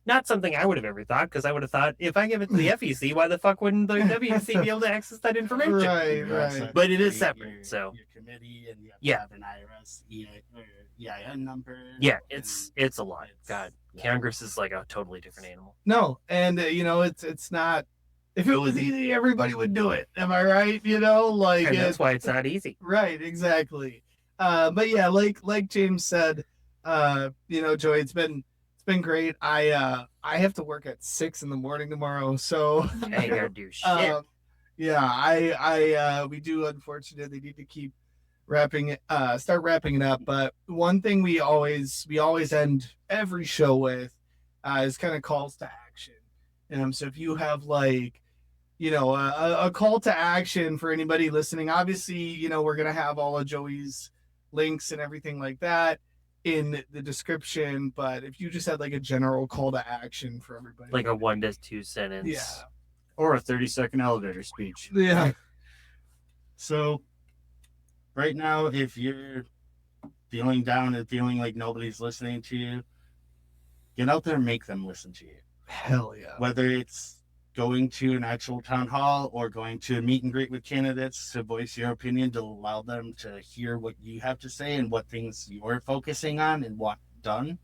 Speaker 1: not something I would have ever thought, because I would have thought, if I give it to the FEC, why the fuck wouldn't the WEC be able to access that information?
Speaker 4: Right.
Speaker 1: But it is separate, so
Speaker 2: your committee, and you have
Speaker 1: Yeah.
Speaker 2: to have an IRS EIN number.
Speaker 1: yeah,
Speaker 2: and
Speaker 1: it's a lot.
Speaker 2: it's-
Speaker 1: God,
Speaker 2: yeah.
Speaker 1: Congress is like a totally different animal.
Speaker 4: No, and it's not. If it was easy, everybody would do it. Am I right? Like
Speaker 1: And that's why it's not easy.
Speaker 4: right, exactly. But yeah, like James said, Joey, it's been great. I have to work at 6 a.m. tomorrow, so
Speaker 1: I ain't gotta do shit.
Speaker 4: we do unfortunately need to keep start wrapping it up. But one thing we always end every show with is kind of calls to action. So if you have a call to action for anybody listening, obviously, we're gonna have all of Joey's links and everything like that in the description. But if you just had a general call to action for everybody,
Speaker 1: Like a 1 to 2 sentence.
Speaker 4: yeah.
Speaker 3: Or a 30-second elevator speech.
Speaker 4: Yeah.
Speaker 2: So, right now, if you're feeling down and feeling like nobody's listening to you, get out there and make them listen to you.
Speaker 4: Hell yeah.
Speaker 2: Whether it's going to an actual town hall or going to a meet and greet with candidates to voice your opinion, to allow them to hear what you have to say and what things you're focusing on and want done,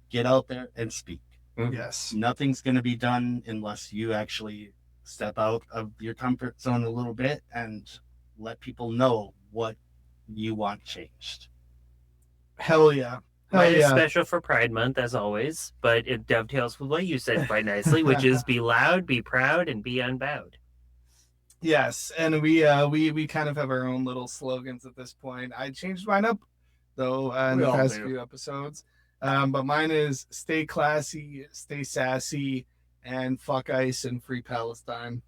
Speaker 2: get out there and speak.
Speaker 4: Yes.
Speaker 2: Nothing's going to be done unless you actually step out of your comfort zone a little bit and let people know what you want changed.
Speaker 4: Hell yeah. Hell
Speaker 1: Mine is
Speaker 4: yeah.
Speaker 1: special for Pride Month, as always, but it dovetails with what you said quite nicely, which is be loud, be proud, and be unbowed.
Speaker 4: Yes, and we kind of have our own little slogans at this point. I changed mine up though in
Speaker 3: We
Speaker 4: the
Speaker 3: all
Speaker 4: past
Speaker 3: do.
Speaker 4: few episodes, but mine is stay classy, stay sassy, and fuck ICE and free Palestine.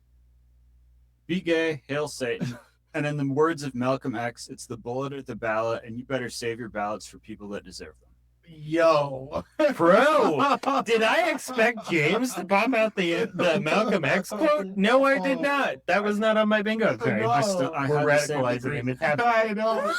Speaker 3: Be gay, hail Satan. And in the words of Malcolm X, it's the bullet or the ballot, and you better save your ballots for people that deserve them.
Speaker 4: Yo,
Speaker 1: Bro, did I expect James to pop out the Malcolm X quote? No, I did not. That was not on my bingo card.
Speaker 4: No.
Speaker 3: I
Speaker 1: We're
Speaker 3: had the same
Speaker 1: radicalizing
Speaker 3: degree.
Speaker 1: him. It's happening.
Speaker 4: I know.